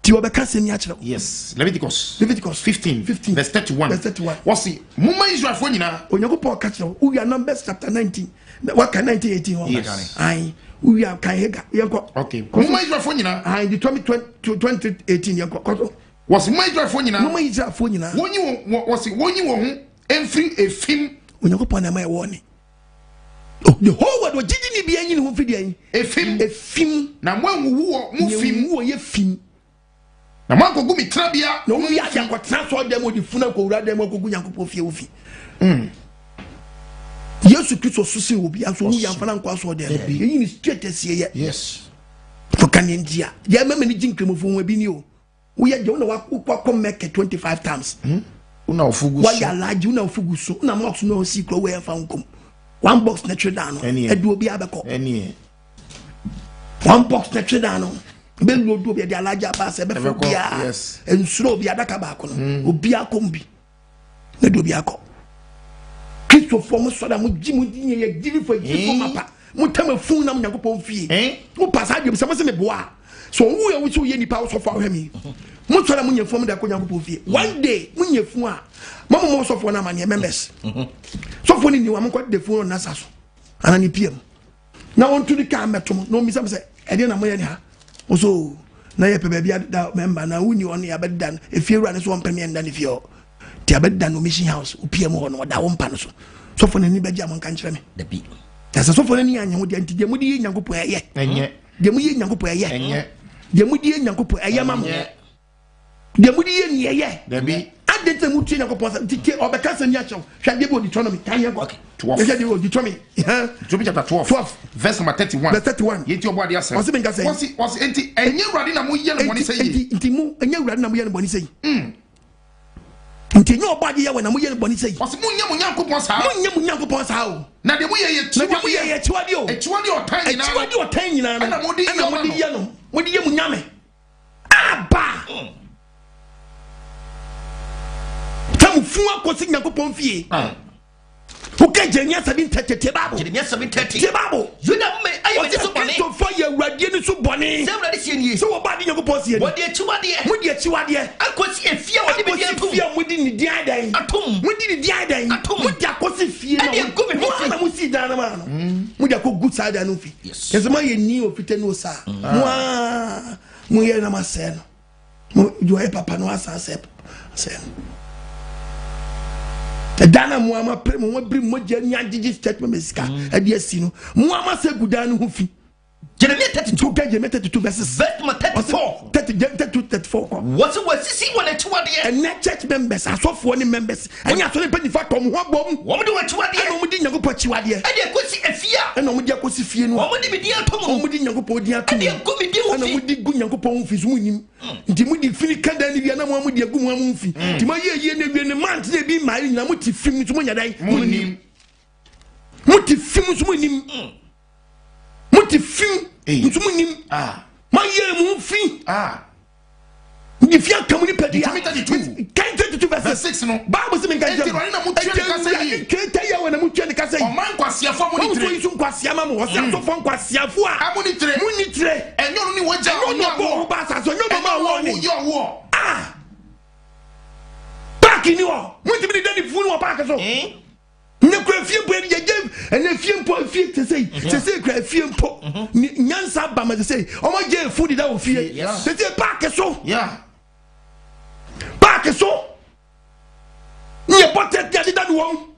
ti obeka se mi a kire Yes. Leviticus 15 verse 31. verse 31 What's it? Mumma Israel for nyina. Onyankopɔn ka kire wo ya Numbers chapter 19 waka 19:18 ho Yes. ai wo ya kan hega yenko Okay. Mumma Israel for nyina. ai di 2018 yenko koso Was Mumma Israel for nyina. no Israel fo nyina Wonyi wo ho emfiri efim Onyankopɔn na mai wo ni the whole world ogigi ni bia nyi ne ho fidi ai efim na mwanwu wo mu fim wo ye fim na mwankogu mitrabia na wo ya yakɔtena so dem odi funa ko wura dem ko Nyankopɔn fie wo fi Yesu Kristo susi obi aso wu yamfa na nkwa so dem yi ni straight asie ye yes for kanendia ya mama ni jinkremofo ho bi ni o wo ya je wo na wa make 25 times una ofugu wa ya laji una ofugu so na mox no si kro we fa nkom one box na trade down edu obi abeko one box na trade down be lu odu obi de alaja ba se be fo bia ensuro obi adaka ba ko no obi akombi na do obi akọ Kristo fo mo so da mo gi mo di ye give for gi for mapa mo tama fun na mo Nyankopɔn fie mo pasa adwem se mo se me boa so wu ya wu so ye nipa so fa hwemi mo so da mo nya fo mo da ko Nyankopɔn fie one day mo nya fun a mo so fo na ma ne members so fo ni ni wa mo ko de fun na sa so ana ni pm na won tu di ka metom no mi se e de na mo ye ni ha o so na ye pe ba bia da member na wu ni on ya bedan e fie wura ne so on premier nda ne fie o ti abeda no mission house o pm ho no da wo mpa no so fo ni beja mo kan kire me da bi ya so fo ni anya ho de anti de mo di Nyankopɔn eye enye de mo yi Nyankopɔn eye enye de mo di Nyankopɔn eye mam de mo di ni eye da bi adete mu tie Nyankopɔn sa ti obeka se ni acho hwa de bi Deuteronomy kan ye go 12 hwa de Deuteronomy chapter 12 verse number 31 verse 31 yeti obo ade asem wasi benga say wasi enti enye urade na mo ye no boni say enti mu enye urade na mo ye no boni say enti nyo obo ade ye we na mo ye no boni say wasi mo nya mo Nyankopɔn sa mo nya mo Nyankopɔn sa o na de mo ye na de mo ye chiwade o echiwade otan nyina chiwade otan nyina na mo di ye no mo di ye mo nyame aba tamu fun akosi Nyankopɔn fie okay Jeremia 7:30 Bible Jeremia 7:30 tie Bible Juda me ayi me so bone so for ye urade ni so bone se urade sie nie so wo ba di Nyankopɔn sie wo de chiwade mo di chiwade akosi efia wo de bi akosi atom fie mo di ni di adan atom mo di ni di adan mo di akosi si fie na mo si dan na ma no mo dia ko good side no fi yes ma ye ni ofite no sa mo ye na ma se no mo jo e papa no asa se te dana mo ama pre mo bri mo je nya gigi statement mesika e dia si no mo ama se gudan no ho fi Jeremiah 32 verses 34 what's see when a chwade and net church members as of one members and ya so le pedi fa tom ho bom wo mo de wa chwade and mo di nyagopo chwade e de kosi afia and mo di akosi fie no mo di bi di atom mo di nyagopo di atom e de go bi di wo fi and mo di gu nyagopo ho fi so nim nti mo di fini kada ni bia na mo di agu mo ho fi nti mo ye na wie ne man te bi mari na mo ti fim so mo nya dai mo nim mo ti fim so mo nim muti fin ntumu nim ma ye mu fin ni fi akamu ni pedia kan 32 verse 6 no bible say me kan je na mu tue ka say kreta ya we na mu tue ka say o man kwasiafo mu ni tre so kwasia ma mo o se so fon kwasiafo a mu ni tre enyo ni woja onyo ba sa so onyo ma wo ni yo back ni wo muti bi ni funu wo back so ne kura fie bo ye ene fie mpo fie te sei kura fie mpo nyansa ba ma te sei o ma je food da wo fie te sei pack so nye potet ya da wo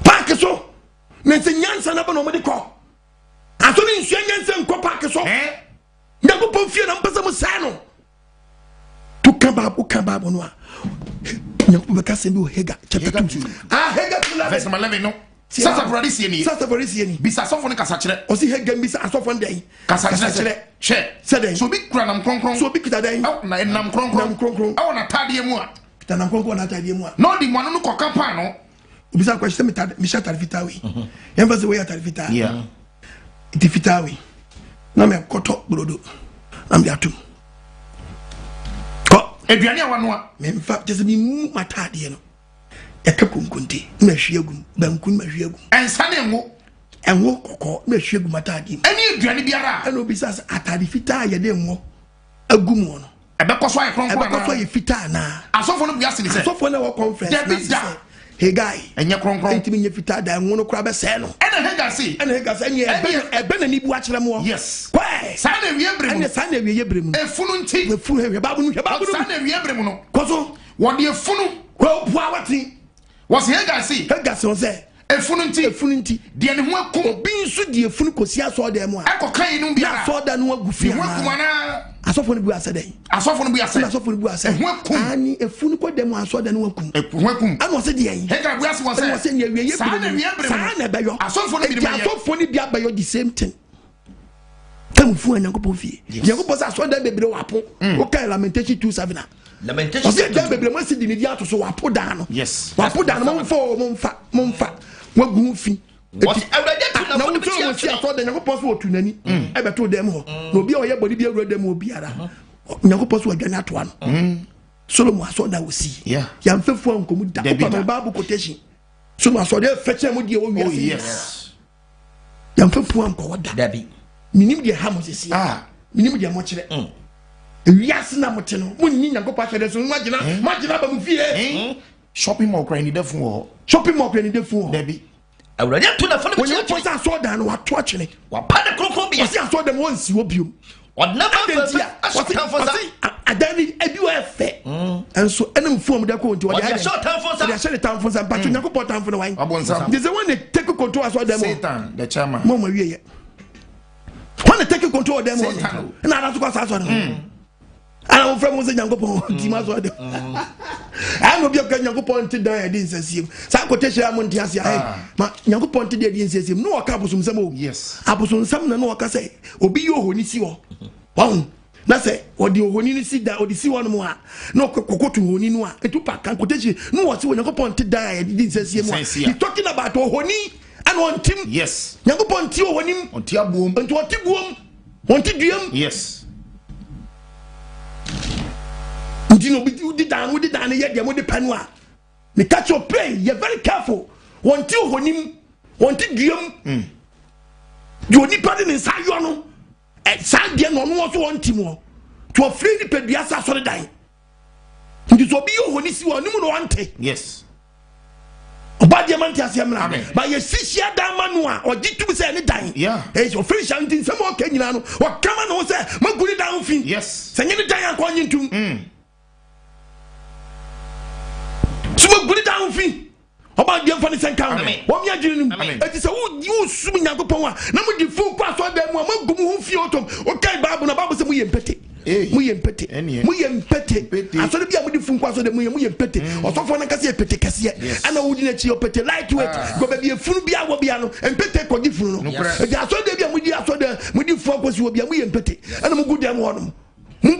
pack so ne se nyansa na ba no mo de ko aso ni nsu nyansa nko pack so na go po fie na mpesa mo sa no to kaba no a nyakubu beka sembi Hega chapter 2 Hega 2 verse 11 no sasa brother ni bisa sofo ne kasa kire o si Hega bisa asofo ndai kasa kire che so bi kura nam kronkron so bi kita dai na nam kronkron na tade mu a kita nam kronkron na tade mu a no di mo no koka pa no bisa kwa shite mi shata vitawi yamba se we ata vitawi iti vitawi na me koto brodo am dia tum eduane awano a me mfa just mi mu matade no e ka konkonte na hwiagum bankun ma hwiagum ensa ne enwo kokko na hwiagum matade eni eduane biara ena obi sasa atade fita ye de enwo agum no ebe koso aye kronkron na ye fita na asofo no biase ni se asofo na wo conference na hey guy enye kronkron ntimi nye fita da enwo no kura be se no ena Hega se enye ebe na ni bu a kire mo yes kwai sa na wie bremu efunu nti efunu he babu no sa na wie bremu no koso wo de efunu ko bua wati wo se Hega se on se efunu nti de ne ho akum obi nso de efunu kosi aso de mo a ekokan no bia so da no agu fi ho akuma na asofo no bu ase den asofo no bu ase ho akum ani efunu ko de mo aso da no akum ho akum ana wo se de yin Hega bu ase wo se ne wie sa na be yo asofo no bia be yo the same thing tem fu Nyankopon fie Nyankopon sa so da bebre wapo o kai Lamentation 2:7 lamentation o da bebre mo se di ne dia to so wapo da no yes wapo da no mo mfa wagu fi what awrade to na fo ti aso da Nyankopon so otu nani e beto dem ho na obi a oye body bi awrade dem obi ara Nyankopon so adwane ato ano Solomon aso da wosi ya mfefu ankomu da ko ma Bible quotation Solomon aso da feche mo die o wi yes ya mfefu anko wada dabi minim de ha mo sisi minim de mo kire wiase na mo te no mo nyi Nyankopon ahede so magina ba mu fie shopping mall kran ni defu dabi awrade to na fo no bi ko sa so da no wato akene wa pa de krokro bi ase aso da mo nsi wo biom odna ba aso tan fo sa adani ebi wa fe enso enam fuom da ko nti wo ya aso tan fo sa pa to Nyankopon tan fo no wan they say when they take control aso da mo Satan the chairman mo wie when they take control of them na na to kwasa aso no ana mo frɛ mo se Nyankopon ti ma so de ana obi ka Nyankopon ti dan edi nsasiem sa quotation am nti ase ma Nyankopon ti de edi nsasiem no waka abosum sam o yes abosum sam na no waka sɛ obi yo honi si wo wahu na sɛ odi honi ni si da odi si wo no mo a na kokoto honi no a etu pa kan quotation no wo se Nyankopon ti dan edi nsasiem he talking about honi and on team yes Nyankopon ti honi on ti abuom on ti buom on ti duam yes Dino be did down yet the mode panwa. Me catch your play, you're very careful. Want you honim, want it gium. You need pardon inside you no. At Sandian on what want him to a free pediasa so die. It is obi you when you want no ante. Yes. Obadi amanti asiamna ba ye sisia dan manu a ogitum se ne dan eh so finish antin se mo ka nyina no o kama no se maguri dan fin yes se nyine dan akọ nyintum so maguri dan fin Obadi amfa ne senka wo mi adwinu eti se wo sum Nyankopon a na mo di fu kwa so dan mu magum ho fi otom o kai Bible na Bible se mo ye mpete mu ye mpete asore bia mu di fu kwa so dan mu ye mpete osofo na kase pete kase ana wo di na chi opete lightweight go ba bia funu bia wo bia no mpete ko di funu no eti asore bia mu di asore mu di fu kwa so wo bia mu ye mpete ana mu gudam honom who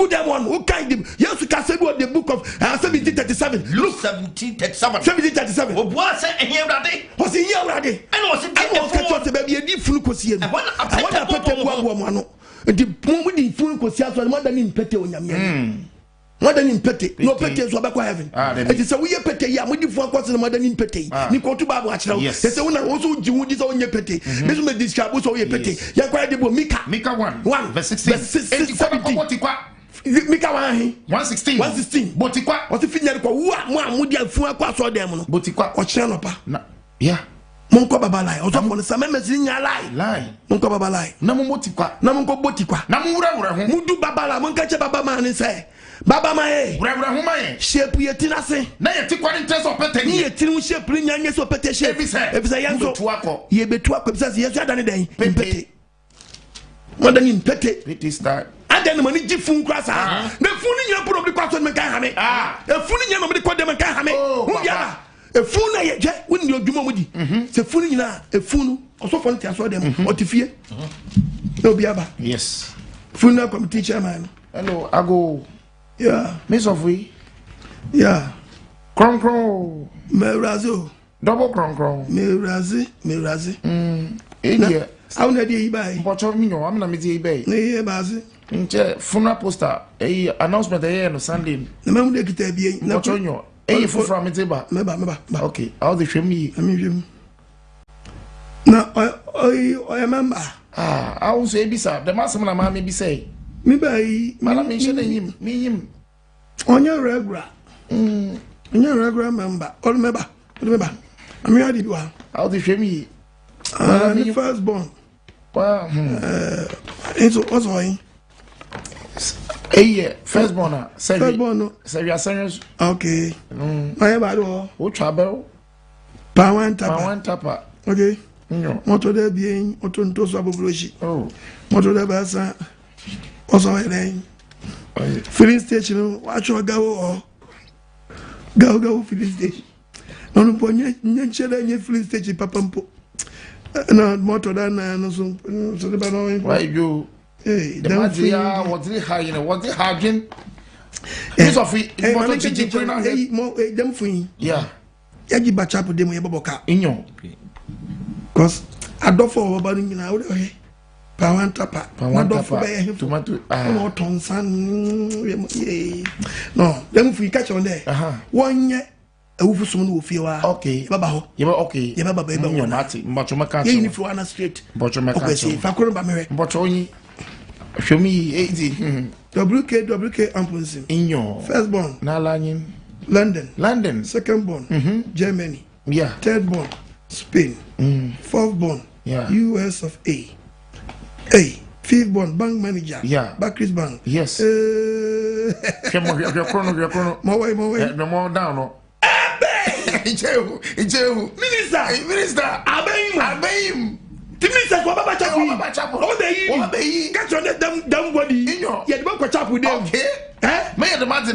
kind him? Yes, you can say the book of 1737. Luke 1737. What was it here already? Was it here already? And was it the baby a deep full question? I want to put one woman. The moment in full question, more than in petty on your more than in petty. No petty is what I heaven. It is a weird petty. Yeah, we do for question more than in petty. Nico to Babu watch now. Yes, there's one also do this on your petty. This will describe also your petty. You're quite able Mika 1 verse 16. Mika 116. Botikwa. What's the finger for one would you for a so them? Botikwa or Chanopa? Yeah. Monko Babalai, or someone some members in your lie. Monko Babalai. Namutikwa. Namunko Botikwa. Namura. Mudu Babala, Monkacha Baba man and say. Baba Mae, shape Yatina say. Now you take one interest of petting ye, tin shape Linyan so petty shape. If it's a young to ye be 12 says yes, I done a day. Petty. More than in petty start. And then the money Jifun Crassa. The fooling your probably question Macahame. A fooling your nobody called them Macahame. Oh, yeah. A fool I jet when you're Dumomudi. The fooling a fool also fun to them or to fear. No Biaba. Yes. Funeral committee chairman. Hello, I go. Yeah. Miss Sophie. Yeah. Cron. Merazo. Double cron. Merazi. Yeah. I want to buy. But you know, I'm not meeting eBay. Yeah, Bazi. Funeral poster. A announcement here on Sunday. The man will get a be. Not on your. A for from it. Okay. I'll the show me. I mean, now I remember. I will say, Bisa, the master, my mammy be say. Me by Madam mentioning him. On your regular. On your regular member. Or remember. I'm ready to one. I'll the show me. The firstborn. Wow. It's also a firstborn. Serious. Okay. My bad. What trouble? Power Tapa. Okay. No. Moto de bien, otonto so abobroshi. Oh. Moto de basa. Also then. Filling station, watch your go filling station. No ponye nyechere filling station papampo. No moto da na so the bano. Why you? Hey, the material was it high, you know, was it hardin? Miss Sophie, moto chichi na hey mo dem fun. Yeah. Yaji bachapo dem ye boboka. Inyo. Because I don't for about it now. Power Tapa. Tomato. No, Tonsan. No, then if we catch on there. 1 year. A wolf someone will feel okay. Baba, you okay. You have a baby. You're not much of my country. If you are straight, but you're my country. If I couldn't buy me, but only show me 80. WK Ampunsim. In your firstborn. Nalanin. London. Secondborn. Germany. Yeah. Thirdborn. Spain. Fourthborn. Yeah. US of A. Fifthborn. Bank manager. Yeah. Barclays Bank. Yes. Your chrono. More way. No more down. No. Minister. Abeyim. The minister for Baba Chapu. Obey. Catch on that dumb body. You had one chap with them. Okay. May the man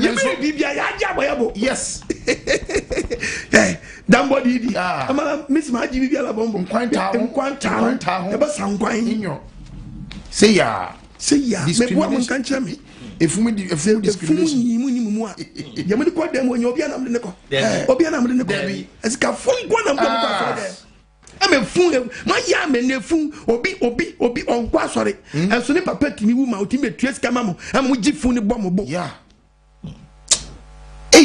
yes. Hey, dumb body. Miss Maji Villa Bomb. Quanta. Ever sound quine in your. Say ya. Make woman can't tell me. If we discrimination, you call them when you'll be an amnico. As a fool, one of them. I'm a fool. My yam and a fool, obi on quasari. And so never pet me, woman, ultimate trace camamo, and we give phone bomb. Yeah.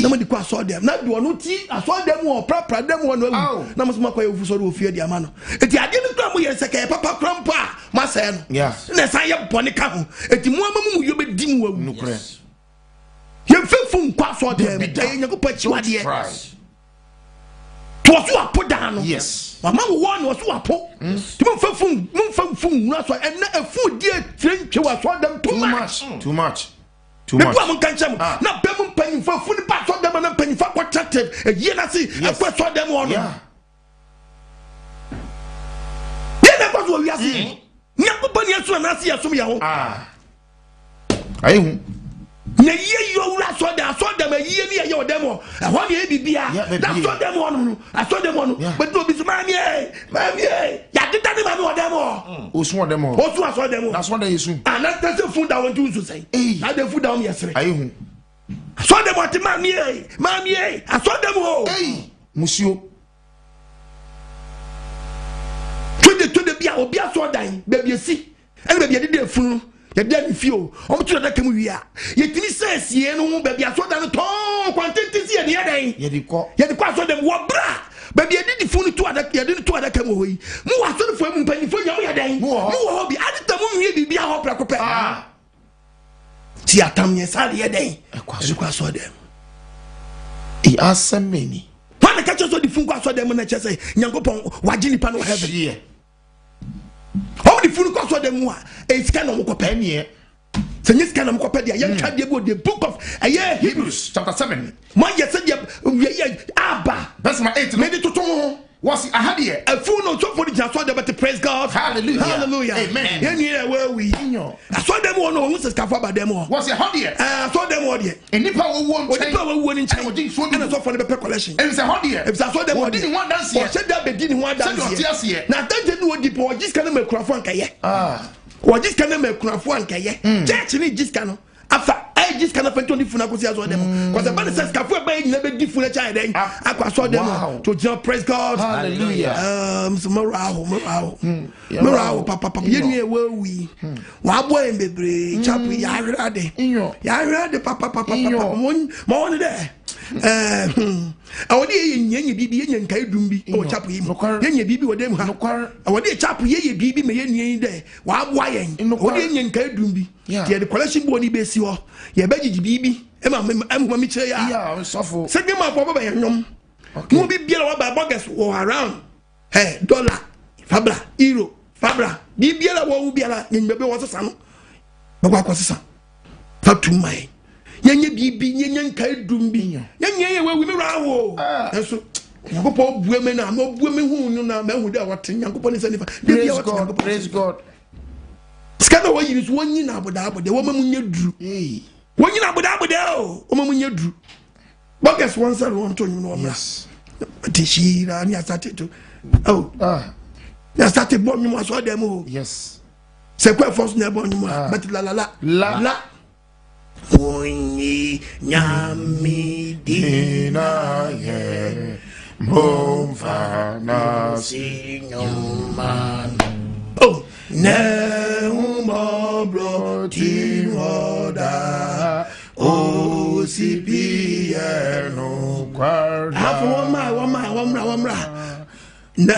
Nobody saw them. Not do not see. I saw them more proper. Them one. No must make you so fear the amano. It I didn't come here. Say papa grandpa. My son. Yeah. Let's say you pony come. It mu you be dim wo. No cre. You feel from saw them. You go put you here. to was what put down. Yes. My mama one was what put. To move from and a food dear drink to us for them too much. Too much. Now, Pemon penny for food part of them and a penny for what chatted a year. I see a question them on. Yeah, that's what we are seeing. Nobody else will not see us. Na ye yo la so dem a ye ni your demo and one ye bibia that so dem one I saw them one but no be mami ya did that mami demo o so demo o so aso demo that's what they use and that tell food that want to say na the food down yesterday ayi hu so dem what mami I saw them oh monsieur to the bia obi aso dan baby si and baby dey funu ya dey fio o to da kam wi a yetimi sense ye no baby aso dan to kwantenti si ye dey dan ye di ko aso dem wo bra baby e di funu to ada ye di to ada kam ho yi mu aso de fo mu panifo nya wo ye dan mu wo bi adita mu wi bibia ho pra ko pe ti atam ye sa ye dan aso dem e asemeni when catch us the funu aso dem na che say nyankopon waji nipa no heaven yeah. How the food cost them more? It's kind of penny. So this kind of copy, young child, the book of Hebrews, chapter 7. My yes, Abba. That's my 8 minute to tomorrow. Was I had here a fool no job for the just about to praise God. Hallelujah. Hallelujah. Amen. Yeah, where we I saw them one who says Kafa them all. Was a hot here? I saw them all here. And Nipa won in China. And I saw for the paper collection. And it's a hot here. If I saw them all didn't want dance here. Said that didn't want dance here. Now don't know the boy just can't make craft one kaye. Or just can't make craft one kaye. Church need just can't. After I just cannot find 20 funa because them. Because the Bible says Kafu by never did funa child then. I saw them to just praise God. Hallelujah. Morale, papa, you where we. Wa boy bebre, chapu ya rade. Ya rade papa one there. Awodi yenye bibi yenye nkai dumbi o chapu yi yenye bibi wodem ha awodi chapu ye bibi me yenye de wa aboa yen awodi yenye nkai dumbi ye the collection bo ni be si ho ye bagigi bibi e ma mi kire ya sofo se dem afo ba yenyom mo bi bia wa ba bogus wo around dollar fabra euro fabra bi bia la wo bia la yenye be wo sesa no ba kwa sesa fatu mai yenye bibi yenye nkai dumbi yenye ye we mi rawo enso yakopo bueme na mo bueme hu no na ma hu da wat yakopo ni sanifa praise God skana wo yiri so wonyi na aboda wo mamu nya duru wonyi na aboda o mamu nya duru bogus one side one to you know yes tishira ni asate to ya start bomb mi so dem o yes se kwa force na bomb mi but la Onyi nyami dina ye momfana sinyomano ne umobro timoda o sipiye no kwarda hapo wamra ne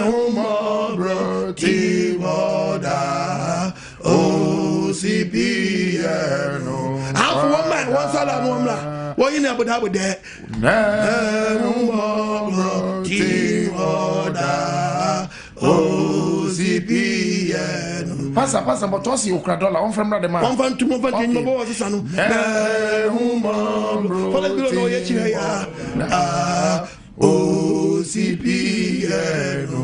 umobro timoda o sipiye no afu woman one sala momla wo yin abuda de na mo ti oda o sipiye no pasa but tosi okra dollar on from the man on fan to mo fan mo bo sisa no na mo for the bilo no ye chi ya o sipiye no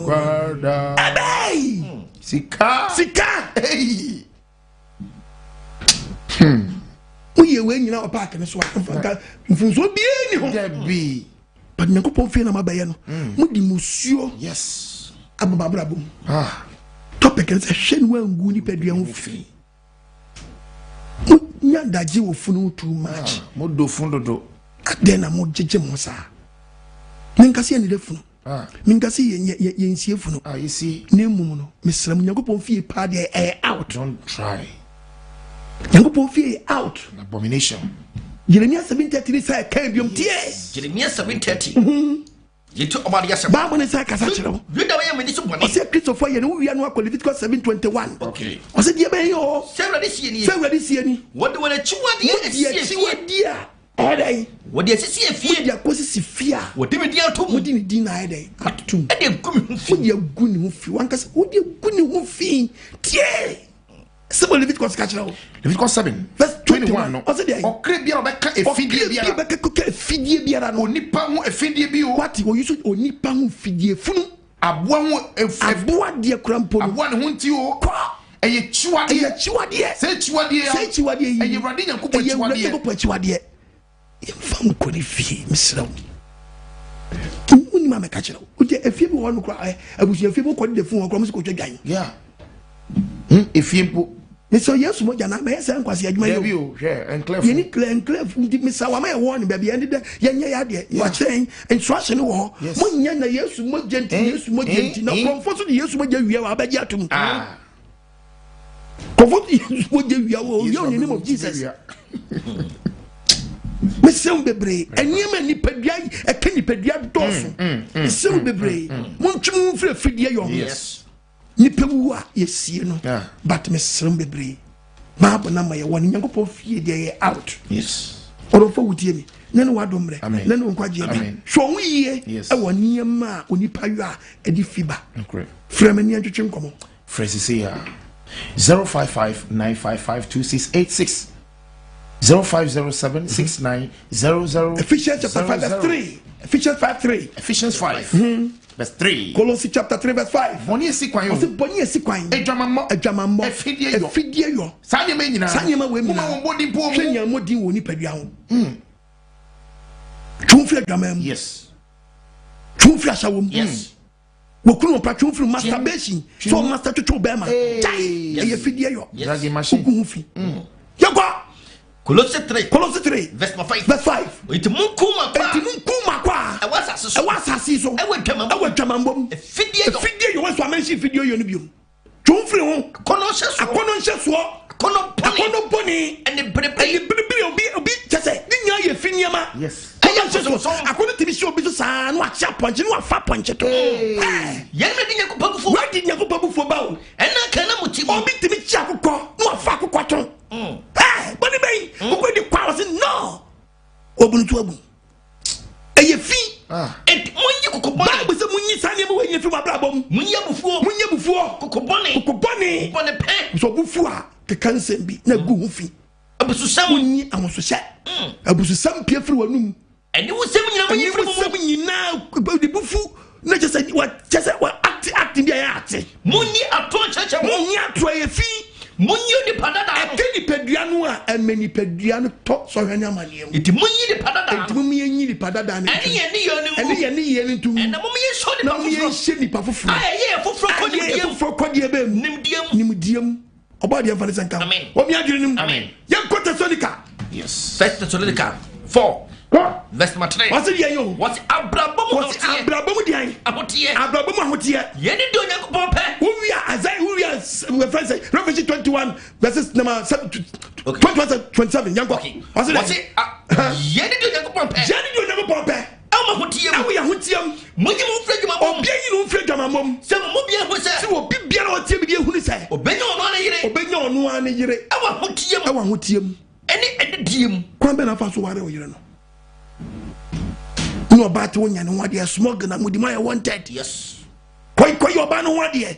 kwada abei sika hey Uye we nyina o park ne so afanka mfunso bie ni ho bi but nyankopon fie na mabaye no mudi musuo yes abababrabum topic is shen wangu ni pedua ho fi nya daji wo funu too much modo fundodo then na mo jeje mo sa ninkasi ene de funu ninkasi yensie funu you see ne mum no mesram nyankopon fie pa de out don't try Yankopon fie out abomination Jeremiah 7:33 say can biom tie Jeremiah 7:30 Yeto obadi yasem ba mo ne say kasa kire Juda we me so bone o say Christopher ye no wi anu Leviticus 7:21 okay o say die ben yo say ready sie ni what do want chiwade esie dia ɛdɛn wɔde asisi efie wɔde akɔsisi fie a wɔde me di ato mu wɔde ne din na ɛdɛn atom ɛde egu me ho fi wɔde agu ne ho fi wankasa wɔde agu ne ho fi tie sɛbɔ Leviticus ka kyerɛ wo Leviticus 7 verse 21 no ɔsɛ deɛ ɔkre biara ɔbɛka efidie biara ɔbɛka efidie biara no onipa ho efidie bi o wati wɔyi so onipa ho fidie funu aboa ho aboa deɛ kora mpo no aboa ne ho nti o ɛyɛ chiwadeɛ sɛ chiwadeɛ yi ɛyɛ Awurade Nyankopɔn chiwadeɛ yɛmfa mo kɔre fie mesrɛ wo wonim a mɛka kyerɛ wo wogye afie bi wɔ no kora abusuafie bi wokɔde dafu wɔ kora mo sɛ kɔtwa dwan efie mpo mesɛ yesu mogya na mɛyɛ sɛ nkwase adwuma yɛni enclave nti mesa wama yɛwɔ ne baabi ɛne dɛ yɛnyɛ yɛ adeɛ wakyerɛ instruction wɔ hɔ monyɛ na yesu mogya nti na kurɔmfo so de yesu mogya wia wɔ abɛgye atom kurɔmfo de yesu mogya wia wɔ owia in the name of Jesus mesɛm bebree ɛnneɛma nipadua ɛka nipadua dɔɔso mesɛm bebree montwe mo mfiri afidie yɔm nipa wu a yɛsie no but mesrɛm bebree baabo na ma yɛwɔ no Nyankopɔn fie deɛ yɛ out ɔdɔmfa wotie mi na ne wadɔ mmerɛ na ne nkwagyeɛ bi hwɛ ɔho yie ɛwɔ nneɛma a onipa yɔ a ɛde fi ba frɛ m'ani antwetwe nkɔmmɔ frɛ sisi a 0559552686 05076900 Ephesians chapter 5 verse 3 Ephesians 5:3 Ephesians 5 verse 3 Colossians chapter 3 verse 5 bɔne esi kwan yo bɔne esi kwan adwamammɔ efidie yo saa nneɛma nyinaa wɔ mu na wɔn bɔdi mpo hwɛ nyɛ mmɔden wɔ nipadua ho twomfiri adwamam mu twomfiri ahyɛwɔ mu wɔkunu wɔpra twomfiri masturbation so master twetwe bɛrima ɛyɛ fidie yo wogu ho fi yɛkɔ Colossians 3 verse 5 enti munkuma kwa ɛwɔ asase so ɛwɔ dwamambom efidie yo wɔso amanhye fidie yo no biom twomfiri ho akɔnɔ nhyɛ soɔ akɔnɔ bɔne ɛne berebere obi kyɛ sɛ ne nyinaa yɛ fi nneɛma ɛyɛ nhyɛ so akɔnɔ tumi hyɛ obi so saa na wakyɛ apɔnkye ne wafa apɔnkye to wadi Nyankopɔn bufuo ba wo obi tumi kyɛ akokɔ na wafa akokɔ to bɔne bɛyi wokɔdi kwa wɔ se no ɔbunu to abu ɛyɛ fi monyi kokobɔne baabu sɛ monyi saa nneɛma wɔnyɛ fi wabrabɔ mu monyɛ bufuo kokobɔne pɛ sɛ ɔbufuo a keka nsɛm bi na gu ho fi abususɛm monyi ahosohyɛ abususɛm pie firi w'anum ɛne wo sɛm nyinaa de bufu na kyɛ sɛ ate bi a yɛ ate monyi ato kyerɛkyɛ monyi ato ɛyɛ fi munyi nipa dada no eke nipadua no a eme nipadua no to so hwene amaneɛ mu enti munyi nipa dada no enti munyi nipa dada no ɛne yɛ ne yɛ no ntu ɛna munyi so nipa foforo ayɛ foforo kɔdeɛ bɛ mu nimdiam ɔbɔdeɛ mfa ne sɛ nka omi adwene nim yɛnkɔ Thessalonica First Thessalonica 4 verse 3 what's the yo what's abrabomu dian abrabomu ahotie yene de onyankopɔn pɛ wo wi friends Revelation 21 verses number 27 yanko what's yene de onyankopɔn pɛ ama hotie mu ya hotiem munyi mu frɛ dwuma bom obia yi no frɛ dwuma bom sɛ mo bia ho sɛ obi biara otie bi de ehunu sɛ obenya ɔno ane yere awa hotiem ɛne ɛdediem kwan bɛ na fa so ware o yere no no about one and one day smoking and with my wanted quite your ban one day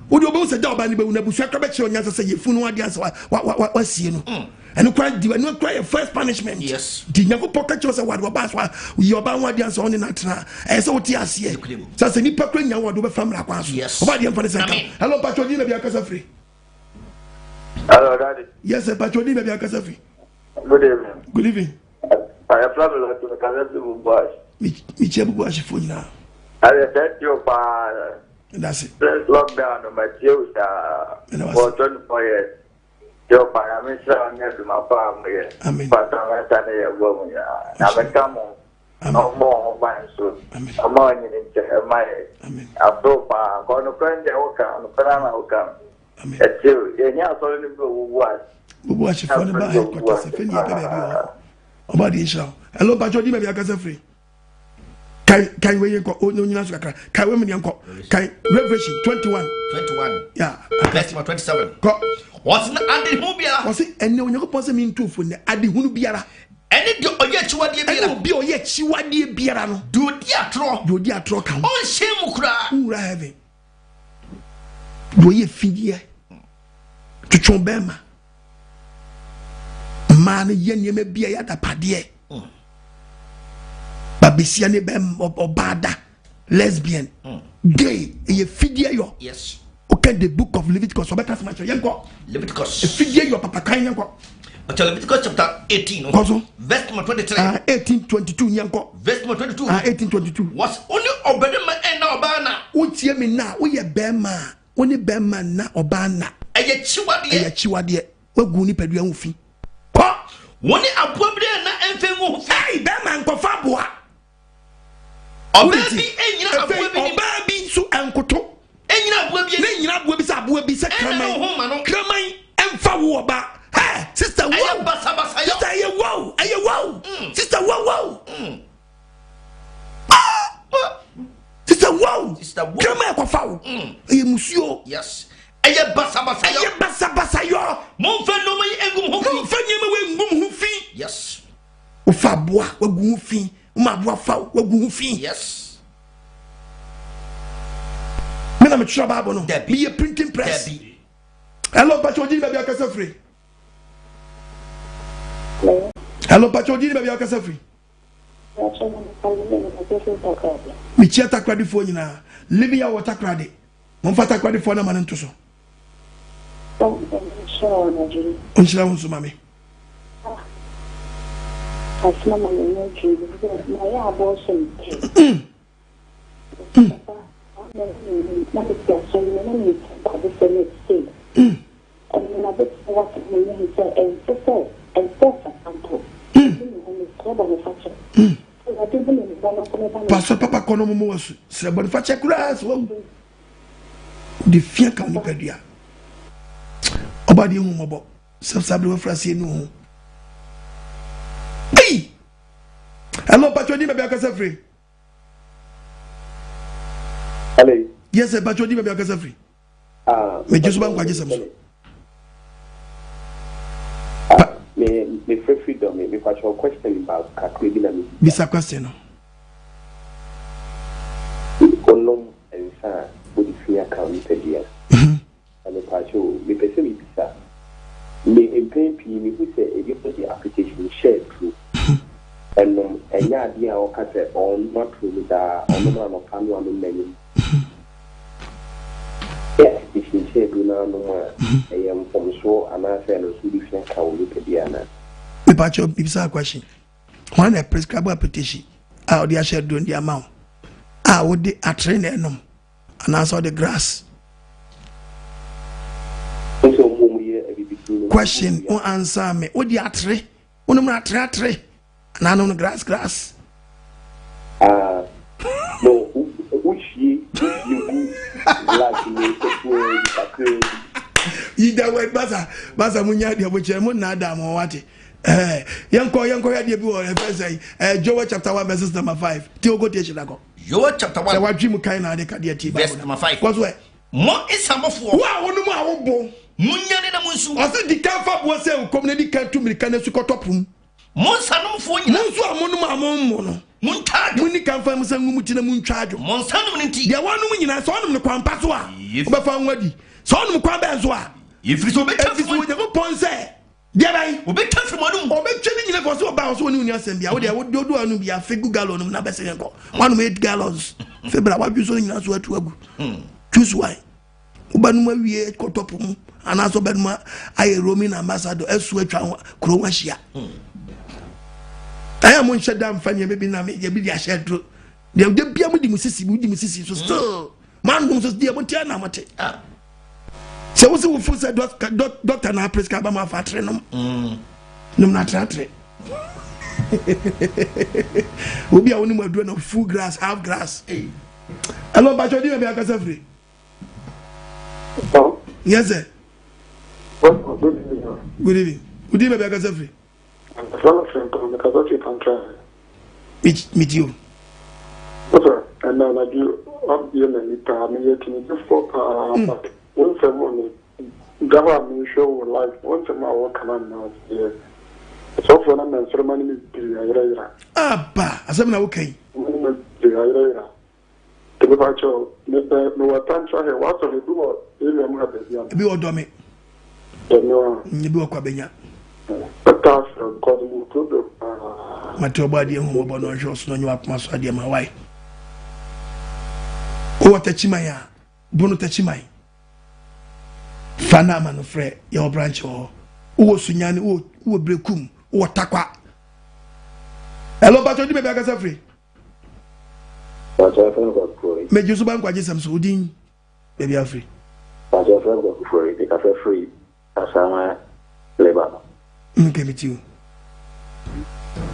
would you both say job and you never shut up your answer say you fun one day what you know and quite do not cry a first punishment did never pocket yourself what about your ban one day on the night and so tears here so say ni pakran ya wodo be family akwa so about the information hello patroni na be akasa free hello daddy yes patroni na be akasa free good evening I have traveled to the Canada Bush. Michel Bush for you now. I said you by that's it. Lockdown on my tears for 24 years. Joe by I mean, to my family. I mean, but I'm a woman. I'm a come on. No more mine soon. I'm on in my I'm so far. I'm going to friend the Oka, the Panama Oka. It's you. You're solid what? Watch it for the back. Obadi Israel. Hello, Patroni, maybe I can say free. Can we go? Oh, no, you're not. Can we go? Can Revelation 21. Yeah. Verse 27. What's not Adi Hubia? Was it? And no, you're supposed to mean two for the Adi Hubiara. Any do oye chiwadie biara. Any obi oye chiwadie biara no. Do odi atro kan. On shame kura. Ura heaven. Do ye fidie. Twetwon bema. Man ye nyeme bia ya da pade. Babisia ne bem obada. Lesbian. Gay. Ye fidie yo. Yes. Okay, the book of Leviticus. So better smash yanko. Leviticus. A fidie yo papa kan yanko. But Leviticus chapter 18, verse 23. 18:22 yanko. Verse 22. 18:22. Was only obedema and na obana. Utie me na, wo ye bema. Oni bema na obana. Eye chiwadie. Wagu Nipadua ho fi. Woni abobre na emfe ho fi. Ai bema nkofa boa. Obabi enyina abobi ni. Obabi so ankoto. Enyina abobi ni. Enyina abobi sa abobi se kraman. Kraman emfa wo oba. Hey, sister wow. Sister aye wow. Sister wow. Sister wow. Kraman kofa wo. Eye musio. Yes. Eye basa yo. Mon fa no mai engum ho fi. Mon fa nyema we engum ho fi. Yes. O fa boa, wagu ho fi. Ma boa fa, wagu ho fi. Yes. Me na me twa Bible no. Me printing press. Hello, Pachodini baby akasa free. Hello, Pachodini baby akasa free. Me chia takradi fo nyina. Living your water credit. Mon fa takradi fo na manento so. Onshira wonso mame. Asma mama no ji na ya abortion. Na be so na ni ko be so ni say. And na be what me say and so anto. Pastor Papa kono mo wasu. Se bon fa check grass wo. De fia ka Nipadua. Obadi hu mobo. Sabre we frase ni hu. Hey! Hello, Pachodini baby akasa free. Hello. Yes, sir, Pachodini baby akasa free. Me just ban kwaje samso. Me free freedom me question about kakwebi na me. Bisa question. Kolom ensa body free account Nipadua. And the pacho me pese me bisa. Me MPP me who say e give the application share through. And enya dia o ka say on not through da on no fan one many. Yes, if you say do na no I am from so and I say no so different ka we Nipadua na. Me pacho bisa question. When a prescribe application how they share doing the amount. Would they train enum and answer the grass. Question on answer me. What the atre? Unum atre and I know the grass. No, which you Ida wait basa munya dia boche mo na da mo wate. Yanko ya dia bi wo say Joel chapter 1 verse number 5. Ti ogo te chira go. Joel chapter 1. Se wadwi mu kan na de ka de ti ba. Verse number 5. Cause where? Mo isamofo. Wa wonu mu awobo. Munya ne na munsu. O se di kan fa bo se o community kan tu mirika na su kotopum. Mo sanomfo nyina. Munsu amonu mu amon no. Mun charge. Muni kan fa mu se ngumu ti na mun charge. Mon sanom ne ti. De wanu mu nyina so onum ne kwampa so a. Obefa nwadi. So onum kwamba so a. Ifri so be tafi so de ko ponse. De bai. Obe tafi modum. Obe twene nyina ko so ba so oni uni asem bia. Wo de do anu bia fegu gallon na bese nko. Wanu 8 gallons. Febra wa bi so nyina so atu agu. Choose why. Ubanu mawie kotopum. Ana so benuma aye Roman ambassador esu atwa kro wa hia. I am on shutdown fanya baby na me bi dia share dro. De bia mu di musisi so still. Man dum so dia mo tia na mate. Se wo se wo fu se doctor na prescribe ma fa tre no. Num na tre. Obi a woni mu adu na full grass, half grass. Hello, Pachodini baby akasa free. Oh. Yes sir. Good evening. Good evening. Good evening baby akasa free. I'm from because you can try. Meet you. Okay, and now I do up the Nipa me yet just for once a morning. Government show life once a more come on now here. So for them, and ceremony is Abba, as I'm now okay. To the virtual, no attention here. What's on the door? Be what do me? You be a quabenya. Matthew body and home about just no new up my idea, my wife. Oh, Tachimaya, Bono Tachimai. Fana man of Fred, your branch or Sunyani, who brekum, or Takwa. Hello, but you may be a free. Made you so bank what is some soothing, maybe a free. But your friend got free, take a free, as I labor. Okay, meet you.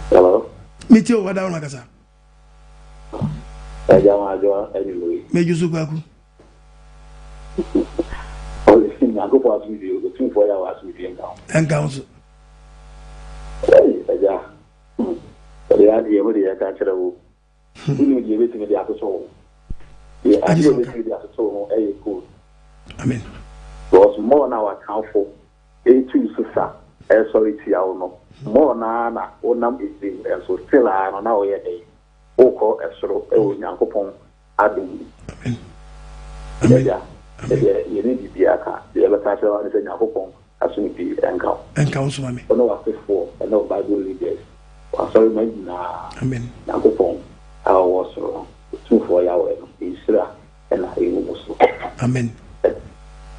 Hello? Meet you, what down like a anyway. Made you so back. I go past with you, the 2 4 hours with you now. And council. Hey, the idea with the catcher. You give it to me the after soul. Yeah, I give it to me the after soul. Hey, cool. Amen. Was more now account for A2 Susa, sorry, Tiano. More now, or number is and so still I don't know yet. Oko, a sort of Yankopon, adding. Amen. Yeah. You need to be a car. The other catcher is a Yankopon, as soon as you and council, mammy. No, after 4, and no Bible leaders. Sorry, my Amen. Yankopon. I was 2 4 hours in Israel, and I was. Amen.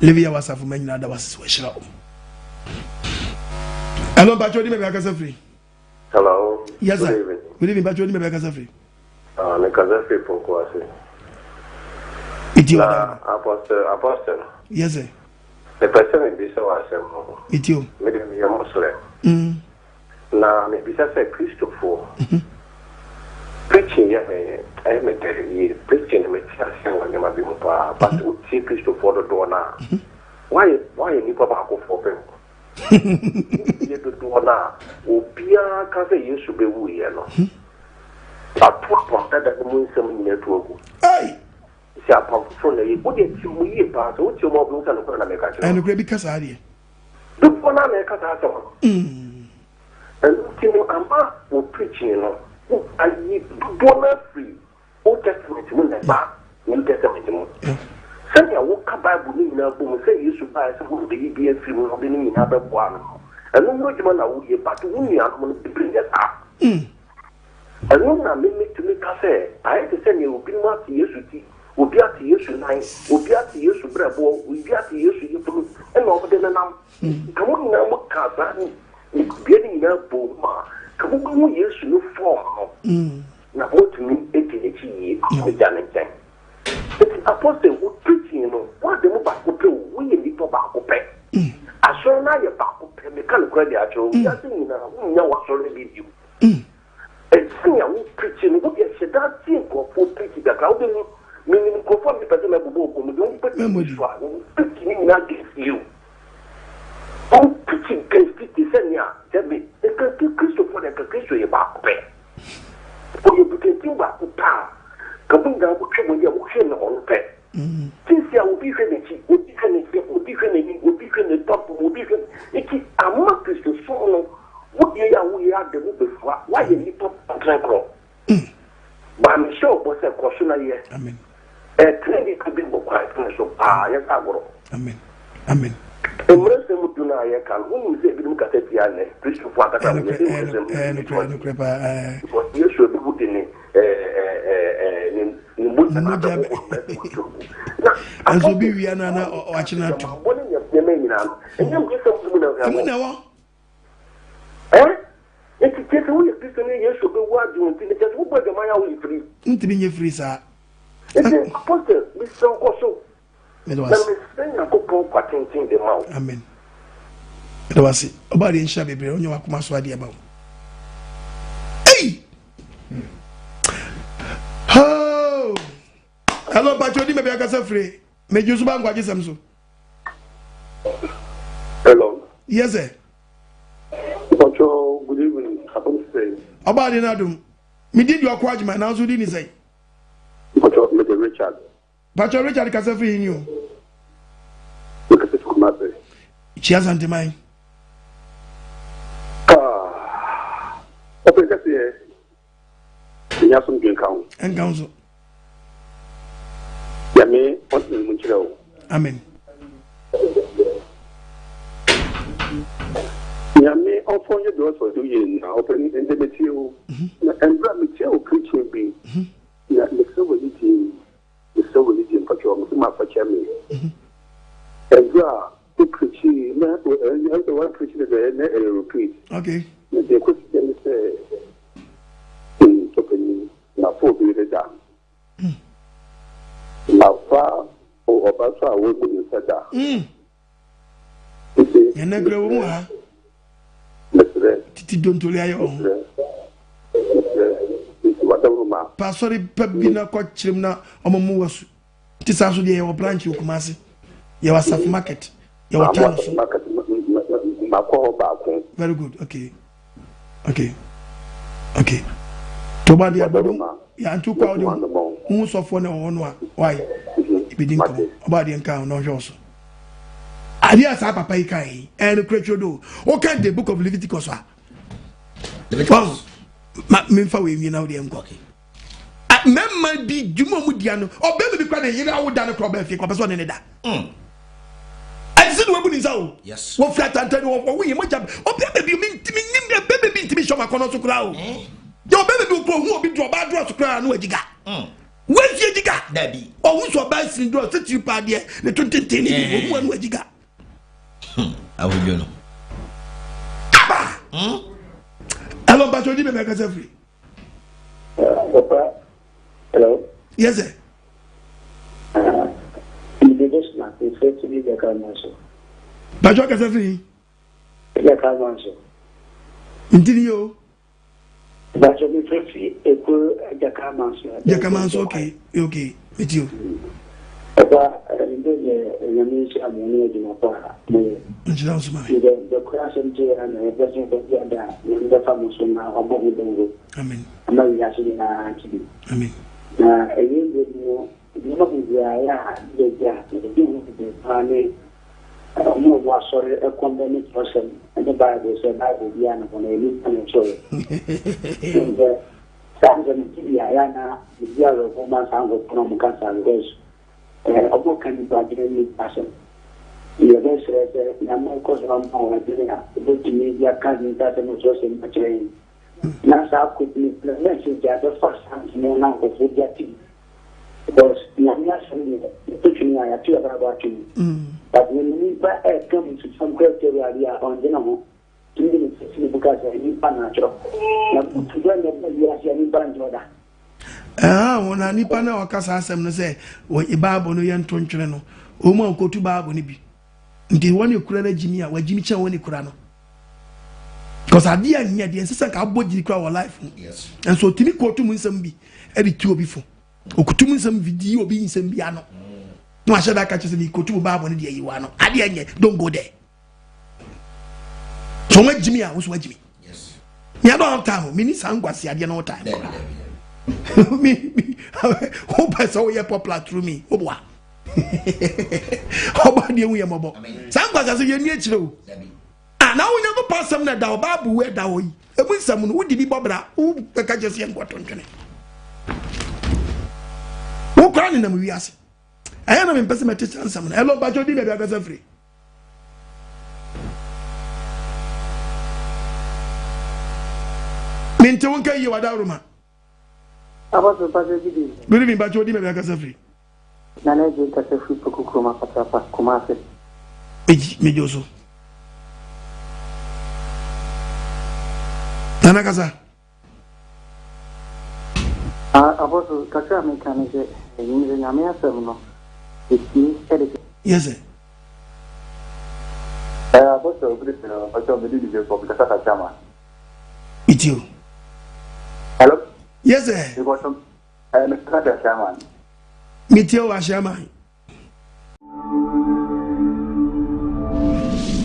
Livia was a woman that was special. Hello, Bachodi, maybe I can free. Hello. Yes, sir. Good evening, Bachodi, maybe I can free. I can free for Kwasi. It's you, Apostle. Yes, sir. The person in this was it's you. Maybe a Muslim. Now, maybe that's a Christopher. Preaching, I am a preaching, but see Christopher the door now. Why you go for them? You do now. Opia can say you should be wee, I put that the moon some year to go. Hey! See, I pump from the what did you we pass? What's your mobile and the great because I did. The one I make a and Amma will preaching, you know. I need donor free. Old Testament, New Testament. Send your walk Bible in a boom, say you should buy some of the EBS film of the name of one. And no man will be but we are going to bring us up. And no one made to make us say, I had to send you be not to you, will be at you tonight, will be at you to Bravo, will be at you to and over the number. Come on now, what can getting that boom. Come on, yes, you form. Now, what to me, 18 with Janet. Apostle would preaching, you know, what the mobile could do, we need to back up. I saw now your back up, mechanical credit at all. We are saying, we know what's already you. And saying, I will preaching, what you said, that thing for preaching the crowd, meaning conform the person of the book, we don't put preaching against you. Oh, preaching against it, tell me, the Christopher and the Christian back up. For you can think back to power. Coming down with you when you're walking on pet. Since I will be finished, would be finished, would be finished, would be finished, top would be finished. It is a month to follow what you are, we are the before. Why you need to tranquil? But I'm sure was a question here. Amen. A training could be more quiet. So, yes, I will. Amen. Amen. The most of them do not can who is able to look at it, Christopher, and you should be put in and so be we are now watching out. It's just a way of Christian, you should be watching just who the Maya will free. Into being a free, sir. It's a apostle, Mr. Oso. It was the mouth. Amen. It was it. About the Shabby, on your Akumaswadi about. Hey! Oh! Hello, Patroni, maybe I can free. May you suban what is Samson? Hello. Yes, sir. Patrol, good evening. About the Nadum. Me did your quadge, man. Now, so didn't say. Patrol, Mr. Richard. Patrol Richard can free in you. Look at this. She hasn't mine. Open that here. Yasun Green Count. And council. Yame, what's the Munchero? Amen. Yame, offer your doors for 2 years now, open in the material. And grab material preaching be. The so religion, but you're for Chammy. And grab the preaching, not the one preaching the repeat. Okay. The question is, na for be the dam. Na fa o obasa wo ni sada. Ya na gre wo ha. Titi don toli ayo. Pasori pebi na ko chirim na omomu wasu. Ti sa so de ye branch Kumasi. Ye was South Market. Ye was town so. Very good. Okay. Toba dia bodo ya antu kwa odi hu sofo na wono a why ibidin ko oba dia nka no hwe so ali asa papa yi kai en krecho do o kan the book of Leviticus a Leviticus ma memfa we mi na odi enko memma bi dwuma mu dia no obe bi kwa na yire awoda no problem fi ko person ne da we buni zao yes wo flat antani wo we mo jab obe bi mi nim bebe bi ntimi shoma kono so kura o yo bebe bi ko hu obi do ba do so kura no agiga we fi agiga da bi o hu so ba sin do se pa de ne tontenteni bi wo hu no agiga awojo no aba hello ba so di me ka se free papa hello yes sir this man is said to be the Carmanso. But you can say, the Carmanso. Indeed, you. But you be free a good the Carmanso. The Carmanso, okay, with you. But the ministry of the the class and the president of the famous now above the Amen. I'm not actually actually. Amen. A year more. You know, the army, no was sorry, a condemned person, and the Bible said, Bible, the animal, on a new sorry. And the Sams and Tibiana, the yellow woman's angle from Cancer, a book can be brought in a person. You have said, Namal Cosmo, the media cousin that was in the train. Now, could be the message that the first time no now was with their team. Because the picture I have about you. But when we come to some criteria on the number, 2 minutes because I need natural. Now, to join the when I need Pana or Casasam, say, what a barbo no yan toncheno, Oma go to barbo nibi. The one you could Jimmy, where Jimmy Chow when you could. Because I dear near the ancestor, I'll body the crowd life. Yes. And so Timmy called to Munsam every 2 before. Okutumu some video being some piano. No, I said I catch the Kotu Bab on the Iwano. I don't go there. So what Jimmy, I was with Jimmy. Yes. You don't have time. Mini Sangwas, I no time. Me, hope I saw your popular through me. Oh, boy. How about you, Yamabo? Sangwas as a nature. And now we never pass some that our babu where thou. A win someone who did be Bobra, who catch us young what on who crying in them we ask. I am in person to someone. Hello, but you did a free. Mintonka, you are Daruma. I was a budget. Good evening, but you did a free. Nana did a free Pukuma Papa Kumasi. Mejoso. Nanakaza. I was a Kaka mechanic in Yamia. Yes, sir. I was a good for the Chama. It's you. Hello? Yes, sir. You got some Mr. Shaman. Meet you, Shaman.